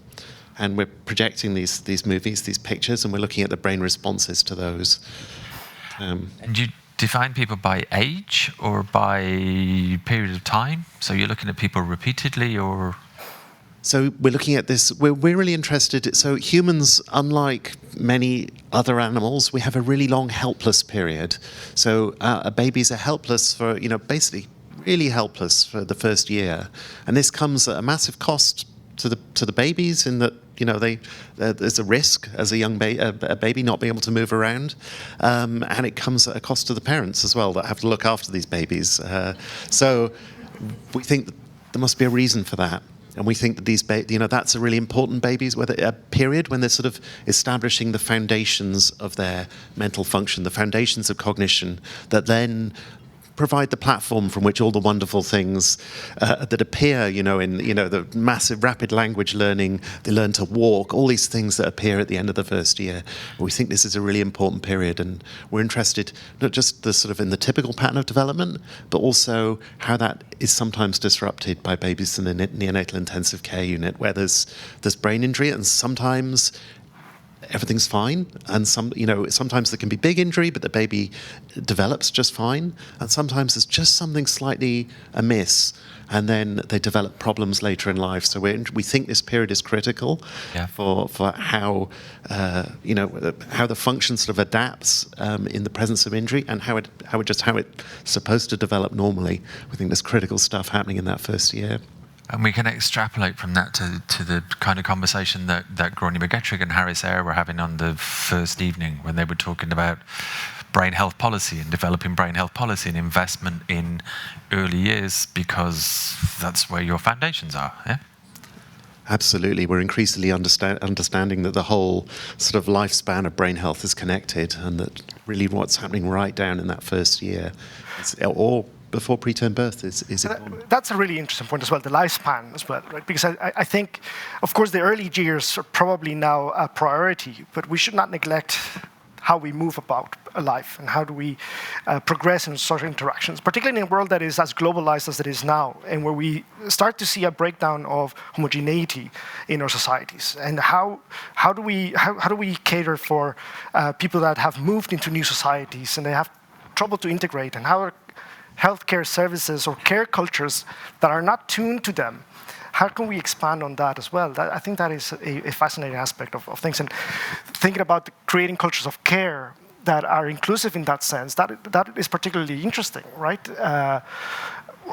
And we're projecting these movies, these pictures, and we're looking at the brain responses to those. And you define people by age or by period of time? So you're looking at people repeatedly, or? So we're looking at this, we're really interested, so humans, unlike many other animals, we have a really long helpless period. So babies are helpless for, basically really helpless for the first year. And this comes at a massive cost to the babies in that, there's a risk as a young a baby not being able to move around, and it comes at a cost to the parents as well that have to look after these babies. So we think there must be a reason for that. And we think that these, that's a really important a period when they're sort of establishing the foundations of their mental function, the foundations of cognition, that then provide the platform from which all the wonderful things that appear, in the massive rapid language learning, they learn to walk, all these things that appear at the end of the first year. We think this is a really important period, and we're interested not just the sort of in the typical pattern of development, but also how that is sometimes disrupted by babies in the neonatal intensive care unit, where there's brain injury, and sometimes everything's fine, and sometimes there can be big injury, but the baby develops just fine, and sometimes there's just something slightly amiss, and then they develop problems later in life. So we think this period is critical for how how the function sort of adapts in the presence of injury, and how it's supposed to develop normally. We think there's critical stuff happening in that first year. And we can extrapolate from that to the kind of conversation that Gráinne McGettrick and Harris Eyre were having on the first evening, when they were talking about brain health policy and developing brain health policy and investment in early years, because that's where your foundations are, yeah? Absolutely. We're increasingly understanding that the whole sort of lifespan of brain health is connected, and that really what's happening right down in that first year, or before preterm birth, is important. That's a really interesting point as well, the lifespan as well, right? Because I think, of course, the early years are probably now a priority, but we should not neglect how we move about a life and how do we progress in social interactions, particularly in a world that is as globalized as it is now, and where we start to see a breakdown of homogeneity in our societies. And how do we cater for people that have moved into new societies and they have trouble to integrate, and how are healthcare services or care cultures that are not tuned to them, how can we expand on that as well? I think that is a fascinating aspect of things. And thinking about creating cultures of care that are inclusive in that sense, that is particularly interesting, right? I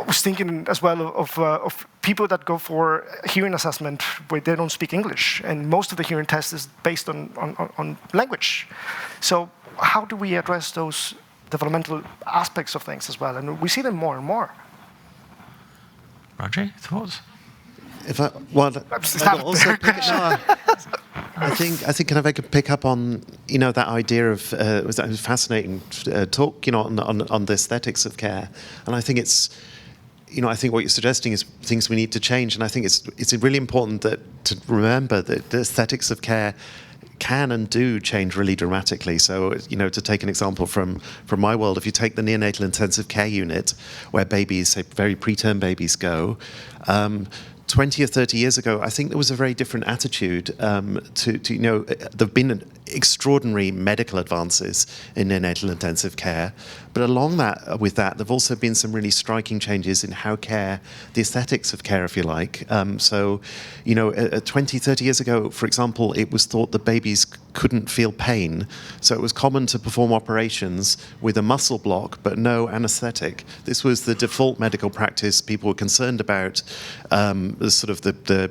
was thinking as well of people that go for hearing assessment where they don't speak English, and most of the hearing test is based on language. So how do we address those developmental aspects of things as well? And we see them more and more. Rhodri, thoughts? I think I could pick up on that idea of it was a fascinating talk on the aesthetics of care, and I think it's I think what you're suggesting is things we need to change, and I think it's really important to remember that the aesthetics of care can and do change really dramatically. So, to take an example from my world, if you take the neonatal intensive care unit, where babies, say very preterm babies go, 20 or 30 years ago, I think there was a very different attitude to there've been extraordinary medical advances in neonatal intensive care, but along with that, there've also been some really striking changes in how the aesthetics of care, if you like. 20, 30 years ago, for example, it was thought that babies couldn't feel pain, so it was common to perform operations with a muscle block but no anesthetic. This was the default medical practice. People were concerned about the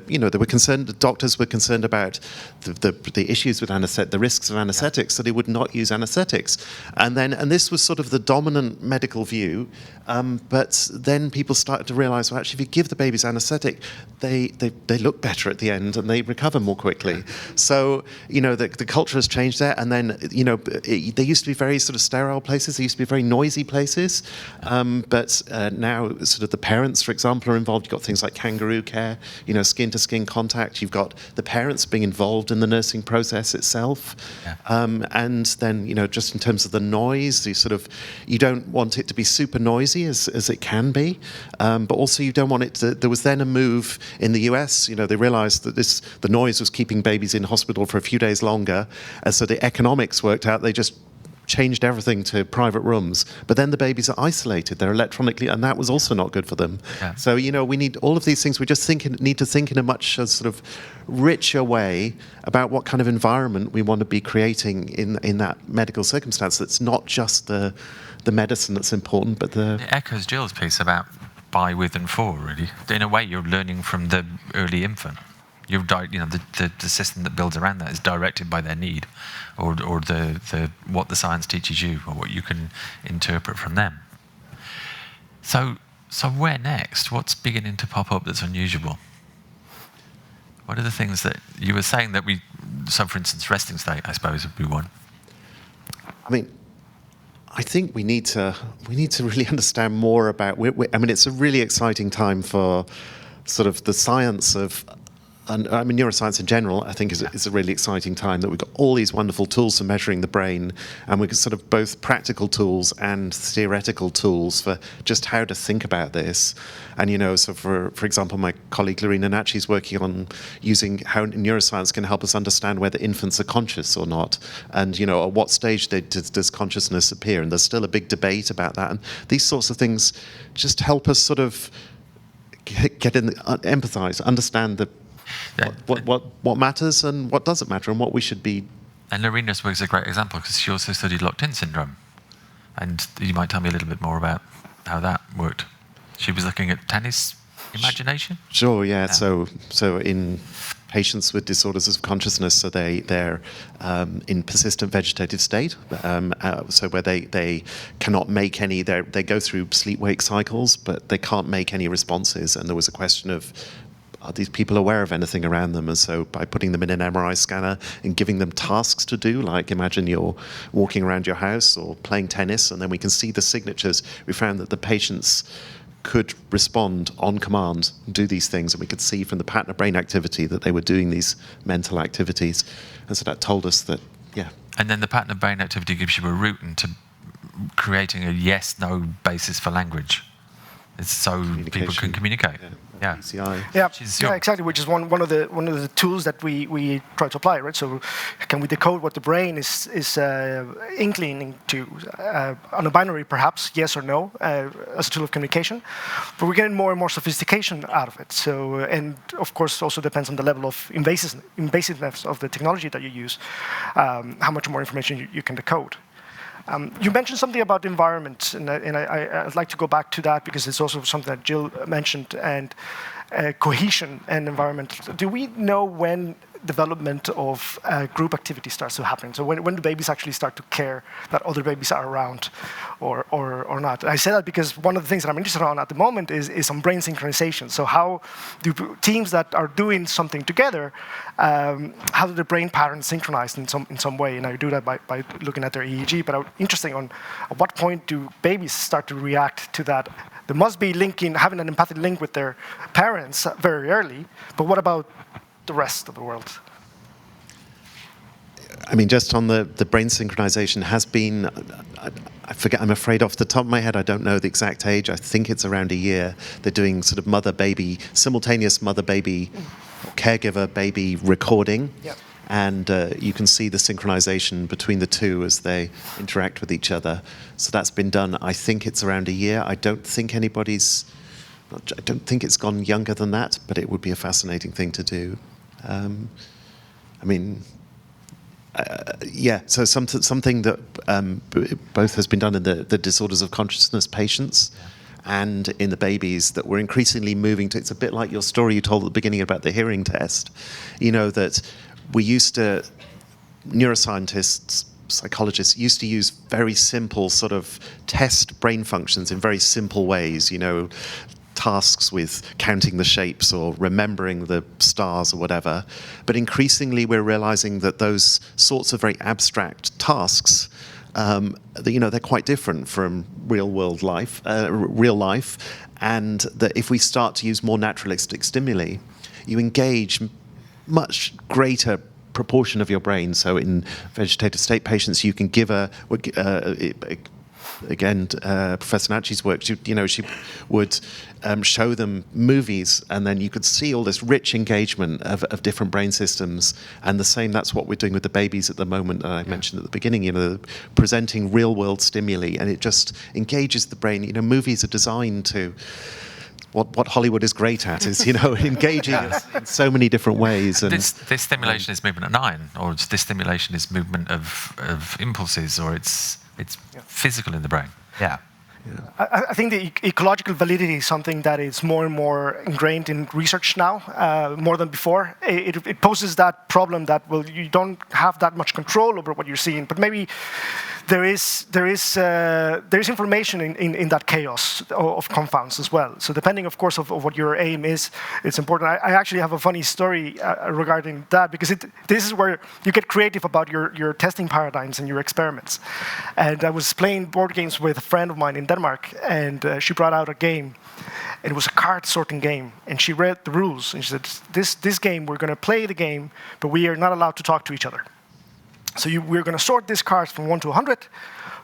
doctors were concerned about the issues with anesthetic, the risks of anesthetics, so they would not use anesthetics. And this was sort of the dominant medical view, but then people started to realize, well, actually, if you give the babies anesthetic, they look better at the end and they recover more quickly. So, the culture has changed there, and then, they used to be very sort of sterile places, they used to be very noisy places, but now sort of the parents, for example, are involved. You've got things like kangaroo care, skin-to-skin contact. You've got the parents being involved in the nursing process itself. And then, just in terms of the noise, you don't want it to be super noisy as it can be, but also you don't want it to. There was then a move in the US, they realized that the noise was keeping babies in hospital for a few days longer, and so the economics worked out. They just changed everything to private rooms, but then the babies are isolated, they're electronically, and that was also not good for them. So we need all of these things. We just need to think in a much sort of richer way about what kind of environment we want to be creating in that medical circumstance. That's not just the medicine that's important, but it echoes Jill's piece about by, with, and for. Really, in a way, you're learning from the early infant. The system that builds around that is directed by their need, or the what the science teaches you, or what you can interpret from them. So So where next? What's beginning to pop up that's unusual? What are the things that you were saying that so for instance, resting state, I suppose, would be one. I mean, I think we need to really understand more about. I mean, it's a really exciting time for sort of the science of. And I mean, neuroscience in general, I think, is a really exciting time that we've got all these wonderful tools for measuring the brain, and we've got sort of both practical tools and theoretical tools for just how to think about this. And, so for example, my colleague Lorena Nachi is working on using how neuroscience can help us understand whether infants are conscious or not, and, at what stage does consciousness appear. And there's still a big debate about that. And these sorts of things just help us sort of get in, empathize, understand what matters and what doesn't matter, and what we should be. And Lorena's work is a great example because she also studied locked-in syndrome. And you might tell me a little bit more about how that worked. She was looking at tennis imagination? Sure, yeah. So in patients with disorders of consciousness, so they're in persistent vegetative state, so where they cannot make any, they go through sleep-wake cycles, but they can't make any responses. And there was a question of, are these people aware of anything around them? And so by putting them in an MRI scanner and giving them tasks to do, like imagine you're walking around your house or playing tennis, and then we can see the signatures, we found that the patients could respond on command, do these things, and we could see from the pattern of brain activity that they were doing these mental activities. And so that told us that, yeah. And then the pattern of brain activity gives you a route into creating a yes-no basis for language. It's so people can communicate. Yeah. Yeah, exactly. Which is one of the tools that we try to apply, right? So, can we decode what the brain is inclining to on a binary, perhaps yes or no, as a tool of communication? But we're getting more and more sophistication out of it. So, and of course, also depends on the level of invasiveness of the technology that you use, how much more information you can decode. You mentioned something about environment, and I'd like to go back to that because it's also something that Jill mentioned, and cohesion and environment. Do we know when development of group activity starts to happen? So when do babies actually start to care that other babies are around or not? And I say that because one of the things that I'm interested in at the moment is on brain synchronization. So how do teams that are doing something together, how do the brain patterns synchronize in some way? And I do that by looking at their EEG, but I'm interested on at what point do babies start to react to that? There must be having an empathic link with their parents very early, but what about the rest of the world? I mean, just on the brain synchronization has been, I forget, I'm afraid off the top of my head, I don't know the exact age. I think it's around a year. They're doing sort of mother-baby, simultaneous mother-baby, caregiver-baby recording. Yep. And you can see the synchronization between the two as they interact with each other. So that's been done, I think it's around a year. I don't think it's gone younger than that, but it would be a fascinating thing to do. I mean, yeah, so something that both has been done in the disorders of consciousness patients and in the babies that we're increasingly moving to. It's a bit like your story you told at the beginning about the hearing test. That we used to, neuroscientists, psychologists used to use very simple sort of test brain functions in very simple ways, tasks with counting the shapes or remembering the stars or whatever. But increasingly we're realizing that those sorts of very abstract tasks, they're quite different from real life, and that if we start to use more naturalistic stimuli, you engage much greater proportion of your brain. So in vegetative state patients, you can give again, Professor Nachi's work, she would show them movies, and then you could see all this rich engagement of different brain systems. And that's what we're doing with the babies at the moment. I mentioned at the beginning, presenting real-world stimuli, and it just engages the brain. Movies are designed to. What Hollywood is great at is, engaging in so many different ways. And this stimulation is movement at 9, or this stimulation is movement of impulses, or it's physical in the brain. Yeah. I think the ecological validity is something that is more and more ingrained in research now, more than before. It poses that problem that, you don't have that much control over what you're seeing, but maybe there is information in that chaos of confounds as well. So depending, of course, of what your aim is, it's important. I actually have a funny story regarding that, because this is where you get creative about your testing paradigms and your experiments. And I was playing board games with a friend of mine in Denmark, and she brought out a game. And it was a card sorting game, and she read the rules, and she said, this game, we're going to play the game, but we are not allowed to talk to each other. So we're going to sort these cards from 1 to 100,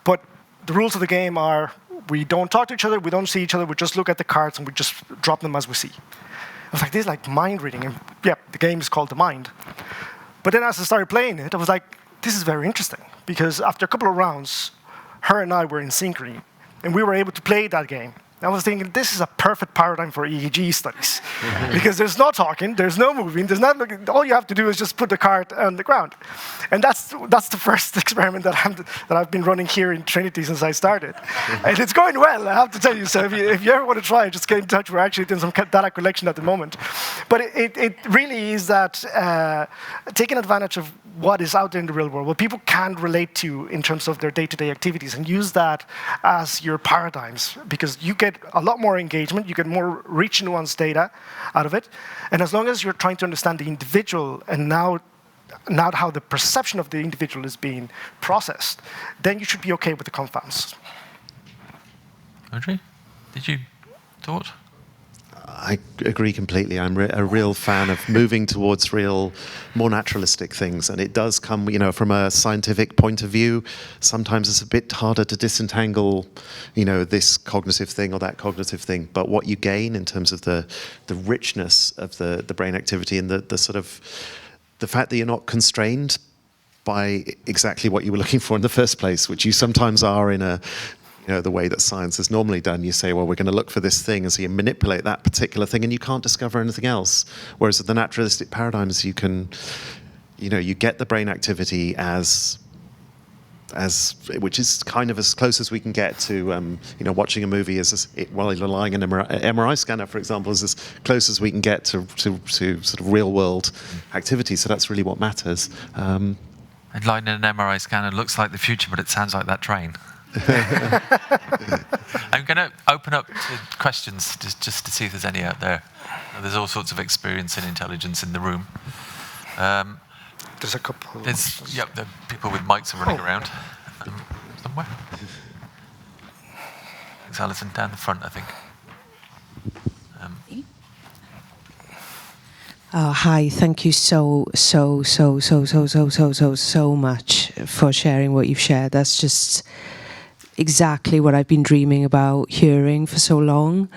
but the rules of the game are we don't talk to each other, we don't see each other, we just look at the cards and we just drop them as we see. I was like, this is like mind reading, and yeah, the game is called The Mind. But then as I started playing it, I was like, this is very interesting, because after a couple of rounds, her and I were in synchrony, and we were able to play that game. I was thinking, this is a perfect paradigm for EEG studies. Because there's no talking, there's no moving, there's not looking, all you have to do is just put the card on the ground. And that's the first experiment that I've been running here in Trinity since I started. And it's going well, I have to tell you. So if you ever want to try it, just get in touch. We're actually doing some data collection at the moment. But it really is that taking advantage of what is out there in the real world, what people can relate to in terms of their day-to-day activities, and use that as your paradigms, because you get a lot more engagement, you get more rich nuanced data out of it, and as long as you're trying to understand the individual and not how the perception of the individual is being processed, then you should be okay with the confounds. Rhodri, did you thought? I agree completely. I'm a real fan of moving towards more naturalistic things, and it does come, from a scientific point of view. Sometimes it's a bit harder to disentangle, this cognitive thing or that cognitive thing. But what you gain in terms of the richness of the brain activity and the sort of the fact that you're not constrained by exactly what you were looking for in the first place, which you sometimes are in the way that science is normally done. You say, well, we're going to look for this thing, and so you manipulate that particular thing, and you can't discover anything else. Whereas with the naturalistic paradigms, you can, you get the brain activity as which is kind of as close as we can get to, watching a movie while you're lying in an MRI scanner, for example, is as close as we can get to sort of real world activity. So that's really what matters. And lying in an MRI scanner looks like the future, but it sounds like that train. I'm going to open up to questions just to see if there's any out there. There's all sorts of experience and intelligence in the room. There's a couple. The people with mics are running around somewhere. It's Alison down the front, I think. Hi, thank you so much for sharing what you've shared. That's just exactly what I've been dreaming about hearing for so long,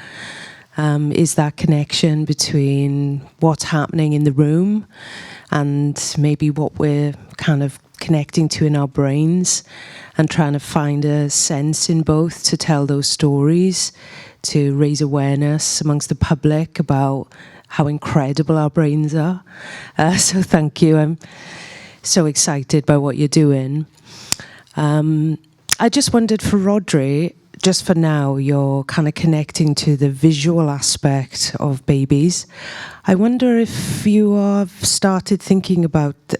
is that connection between what's happening in the room and maybe what we're kind of connecting to in our brains, and trying to find a sense in both to tell those stories, to raise awareness amongst the public about how incredible our brains are. So thank you. I'm so excited by what you're doing. I just wondered for Rhodri, just for now, you're kind of connecting to the visual aspect of babies. I wonder if you have started thinking about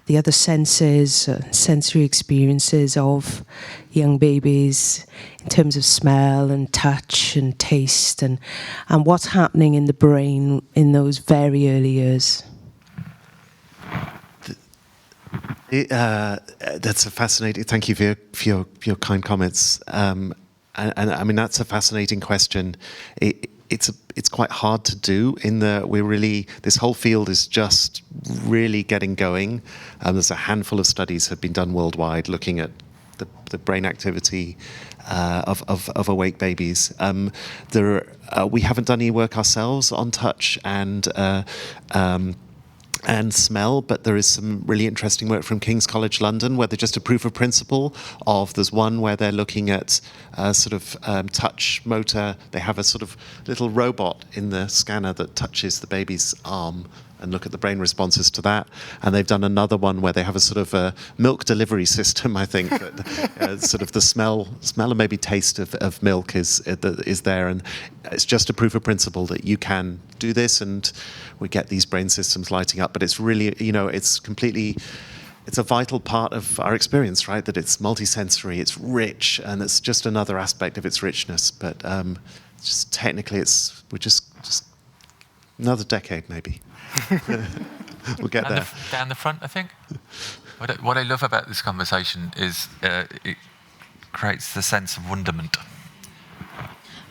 the other senses, sensory experiences of young babies in terms of smell and touch and taste, and what's happening in the brain in those very early years. That's a fascinating. Thank you for your kind comments. And I mean, that's a fascinating question. It's quite hard to do in that this whole field is just really getting going. There's a handful of studies have been done worldwide looking at the brain activity of awake babies. We haven't done any work ourselves on touch and smell, but there is some really interesting work from King's College London where they're just a proof of principle there's one where they're looking at touch motor. They have a sort of little robot in the scanner that touches the baby's arm and look at the brain responses to that. And they've done another one where they have a sort of a milk delivery system, I think, that sort of the smell and maybe taste of milk is there. And it's just a proof of principle that you can do this, and we get these brain systems lighting up. But it's really, it's completely it's a vital part of our experience, right? That it's multisensory, it's rich, and it's just another aspect of its richness. But just technically, we're just another decade, maybe. We'll get there. Down the front, I think. What I love about this conversation is it creates the sense of wonderment.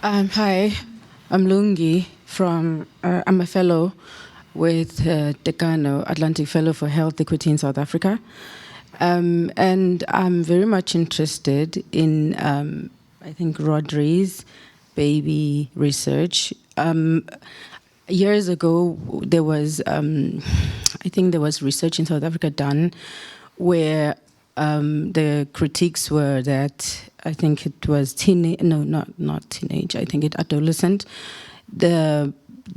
Hi, I'm Lungi I'm a fellow with Decano, Atlantic Fellow for Health Equity in South Africa. And I'm very much interested in, I think, Rhodri's baby research. Years ago, there was, I think there was research in South Africa done where the critiques were that, I think it was not teenage, I think adolescent.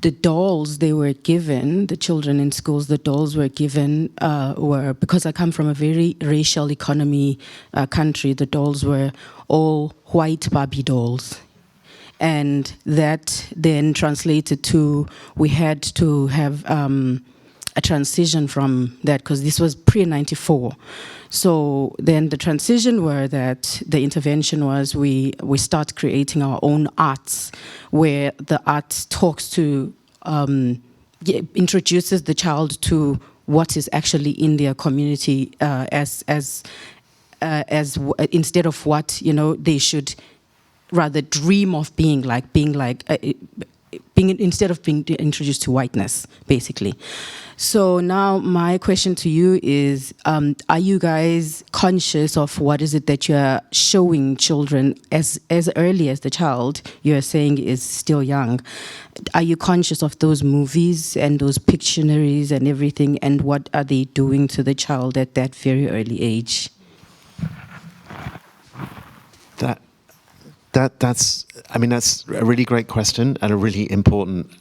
The dolls they were given, the children in schools, the dolls were given were, because I come from a very racial economy country, the dolls were all white Barbie dolls. And that then translated to, we had to have a transition from that, because this was pre-94. So then the transition were that the intervention was we start creating our own arts, where the art talks to, introduces the child to what is actually in their community as instead of what, you know, they should rather dream of being instead of being introduced to whiteness, basically. So now my question to you is, are you guys conscious of what is it that you're showing children as early as the child you're saying is still young? Are you conscious of those movies and those Pictionaries and everything, and what are they doing to the child at that very early age? That's a really great question and a really important.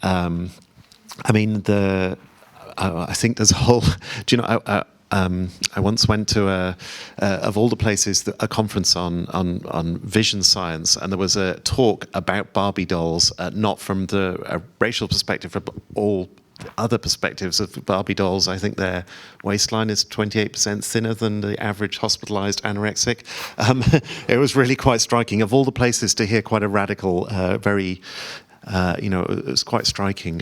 I think there's a whole. Do you know? I once went to of all the places, a conference on vision science, and there was a talk about Barbie dolls, not from the racial perspective, but all other perspectives of Barbie dolls. I think their waistline is 28% thinner than the average hospitalized anorexic. It was really quite striking. Of all the places to hear quite a radical, it was quite striking.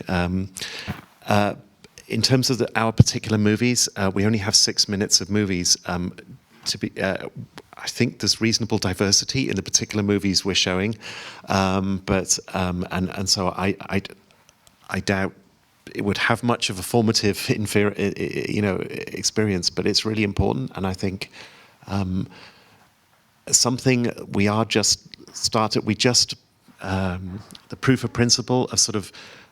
In terms of our particular movies, we only have 6 minutes of movies. I think there's reasonable diversity in the particular movies we're showing, so I doubt it would have much of a formative experience, but it's really important, and I think something we are just started. The proof of principle of sort of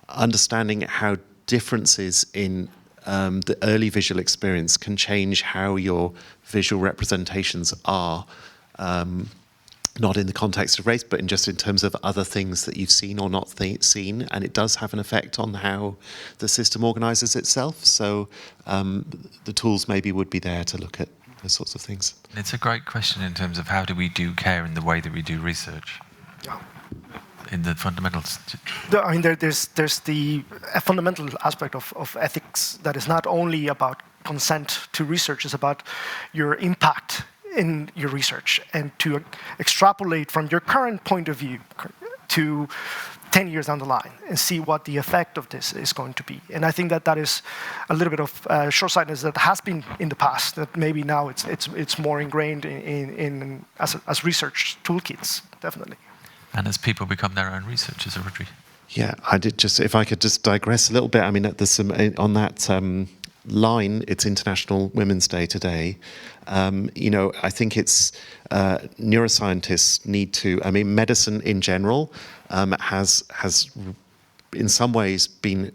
understanding how differences in the early visual experience can change how your visual representations are. Not in the context of race, but in terms of other things that you've seen or not seen, and it does have an effect on how the system organises itself. So the tools maybe would be there to look at those sorts of things. It's a great question in terms of how do we do care in the way that we do research. Yeah. In the fundamentals. There's a fundamental aspect of ethics that is not only about consent to research, it's about your impact in your research, and to extrapolate from your current point of view to 10 years down the line and see what the effect of this is going to be. And I think that is a little bit of short-sightedness that has been in the past, that maybe now it's more ingrained in as research toolkits, definitely. And as people become their own researchers, Rhodri. Yeah, if I could just digress a little bit. I mean, there's some on that line. It's International Women's Day today. I think it's neuroscientists need to. I mean, medicine in general has in some ways been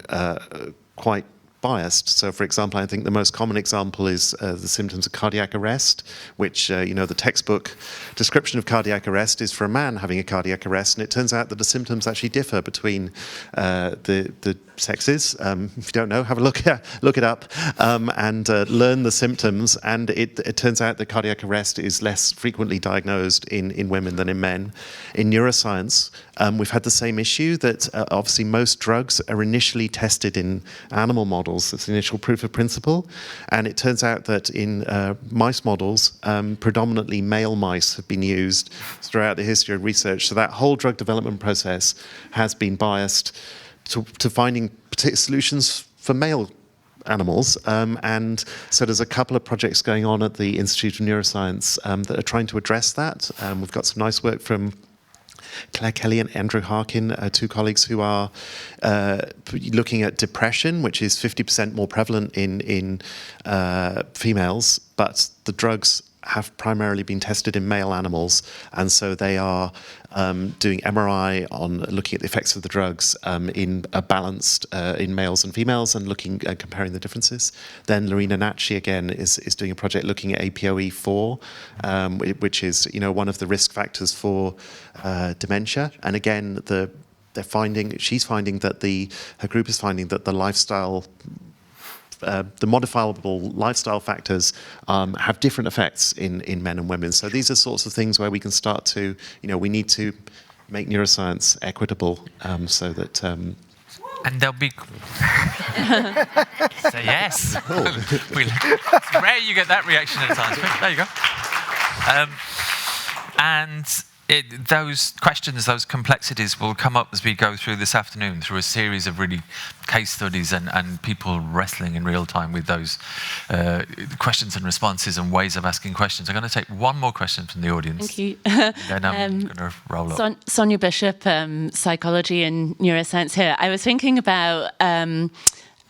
quite biased. So, for example, I think the most common example is the symptoms of cardiac arrest, which, the textbook description of cardiac arrest is for a man having a cardiac arrest, and it turns out that the symptoms actually differ between the sexes. If you don't know, have a look it up, and learn the symptoms, and it turns out that cardiac arrest is less frequently diagnosed in women than in men. In neuroscience, we've had the same issue that obviously most drugs are initially tested in animal models. It's the initial proof of principle. And it turns out that in mice models, predominantly male mice have been used throughout the history of research. So that whole drug development process has been biased to finding particular solutions for male animals, and so there's a couple of projects going on at the Institute of Neuroscience that are trying to address that. We've got some nice work from Claire Kelly and Andrew Harkin, two colleagues who are looking at depression, which is 50% more prevalent in females, but the drugs have primarily been tested in male animals, and so they are doing MRI on looking at the effects of the drugs in a balanced in males and females, and looking comparing the differences. Then Lorena Nacci again is doing a project looking at APOE4, which is one of the risk factors for dementia. And again, she's finding that her group is finding that the lifestyle. The modifiable lifestyle factors have different effects in men and women. So these are sorts of things where we can start to, we need to make neuroscience equitable so that... And there'll be... Say yes. It's rare you get that reaction at a time. There you go. And those questions, those complexities will come up as we go through this afternoon, through a series of really case studies and people wrestling in real time with those questions and responses and ways of asking questions. I'm going to take one more question from the audience. Thank you. Then I'm going to roll up. Sonia Bishop, psychology and neuroscience here. I was thinking about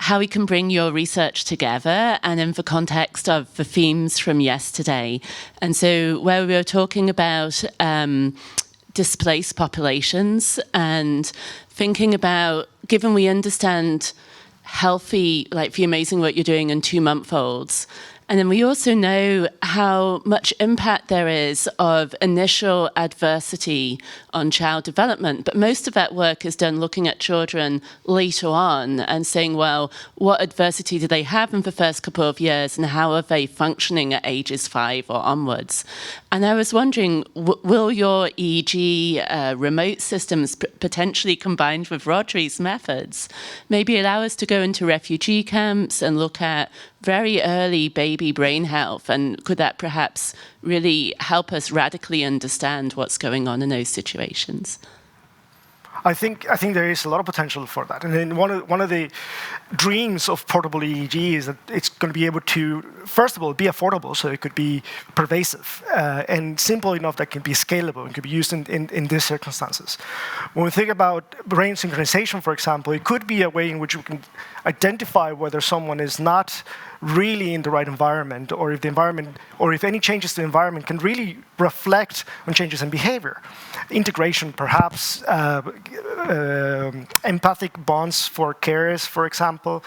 how we can bring your research together and in the context of the themes from yesterday. And so where we were talking about displaced populations and thinking about, given we understand healthy, like the amazing work you're doing in 2-month-olds, and then we also know how much impact there is of initial adversity on child development. But most of that work is done looking at children later on and saying, well, what adversity do they have in the first couple of years and how are they functioning at ages 5 or onwards? And I was wondering, will your EEG remote systems potentially combined with Rhodri's methods maybe allow us to go into refugee camps and look at very early baby brain health, and could that perhaps really help us radically understand what's going on in those situations? I think there is a lot of potential for that. And then one of the dreams of portable EEG is that it's going to be able to, first of all, be affordable, so it could be pervasive and simple enough that it can be scalable and could be used in these circumstances. When we think about brain synchronization, for example, it could be a way in which we can identify whether someone is not really in the right environment, or if the environment, or if any changes to the environment can really reflect on changes in behavior. Integration, perhaps, empathic bonds for carers, for example.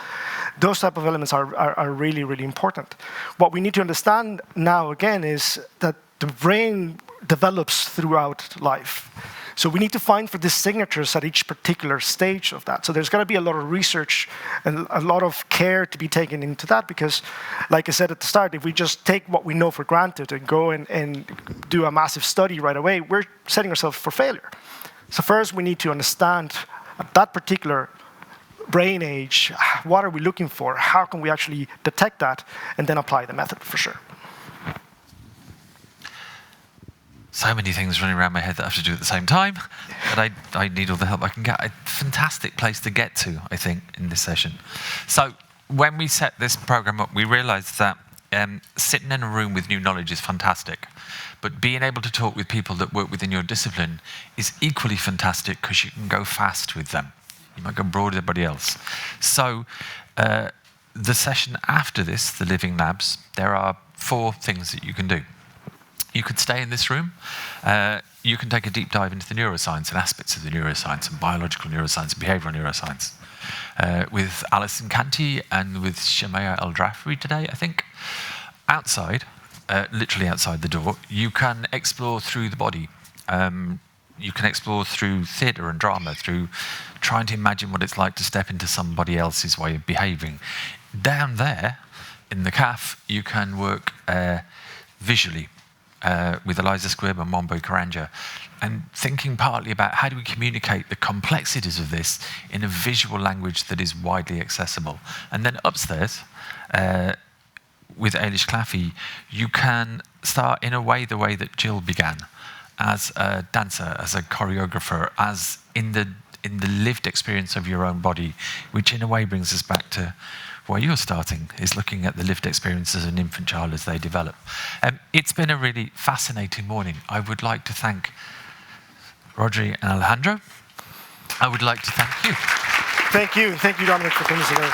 Those type of elements are really, really important. What we need to understand now, again, is that the brain develops throughout life. So we need to find for these signatures at each particular stage of that. So there's got to be a lot of research and a lot of care to be taken into that, because, like I said at the start, if we just take what we know for granted and go and do a massive study right away, we're setting ourselves for failure. So first we need to understand at that particular brain age, what are we looking for? How can we actually detect that? And then apply the method for sure. So many things running around my head that I have to do at the same time, but I need all the help I can get. A fantastic place to get to, I think, in this session. So when we set this program up, we realized that sitting in a room with new knowledge is fantastic, but being able to talk with people that work within your discipline is equally fantastic, because you can go fast with them. You might go broad with everybody else. So the session after this, the Living Labs, there are 4 things that you can do. You could stay in this room. You can take a deep dive into the neuroscience and aspects of the neuroscience and biological neuroscience and behavioral neuroscience with Alison Canty and with Shamaya El-Drafri today, I think. Outside, literally outside the door, you can explore through the body. You can explore through theatre and drama, through trying to imagine what it's like to step into somebody else's way of behaving. Down there, in the CAF, you can work visually. with Eliza Squibb and Mombo Karanja, and thinking partly about how do we communicate the complexities of this in a visual language that is widely accessible. And then upstairs, with Eilish Claffey, you can start in a way the way that Jill began, as a dancer, as a choreographer, as in the lived experience of your own body, which in a way brings us back to where you're starting, is looking at the lived experiences of an infant child as they develop. It's been a really fascinating morning. I would like to thank Rhodri and Alejandro. I would like to thank you. Thank you, Dominic, for coming today.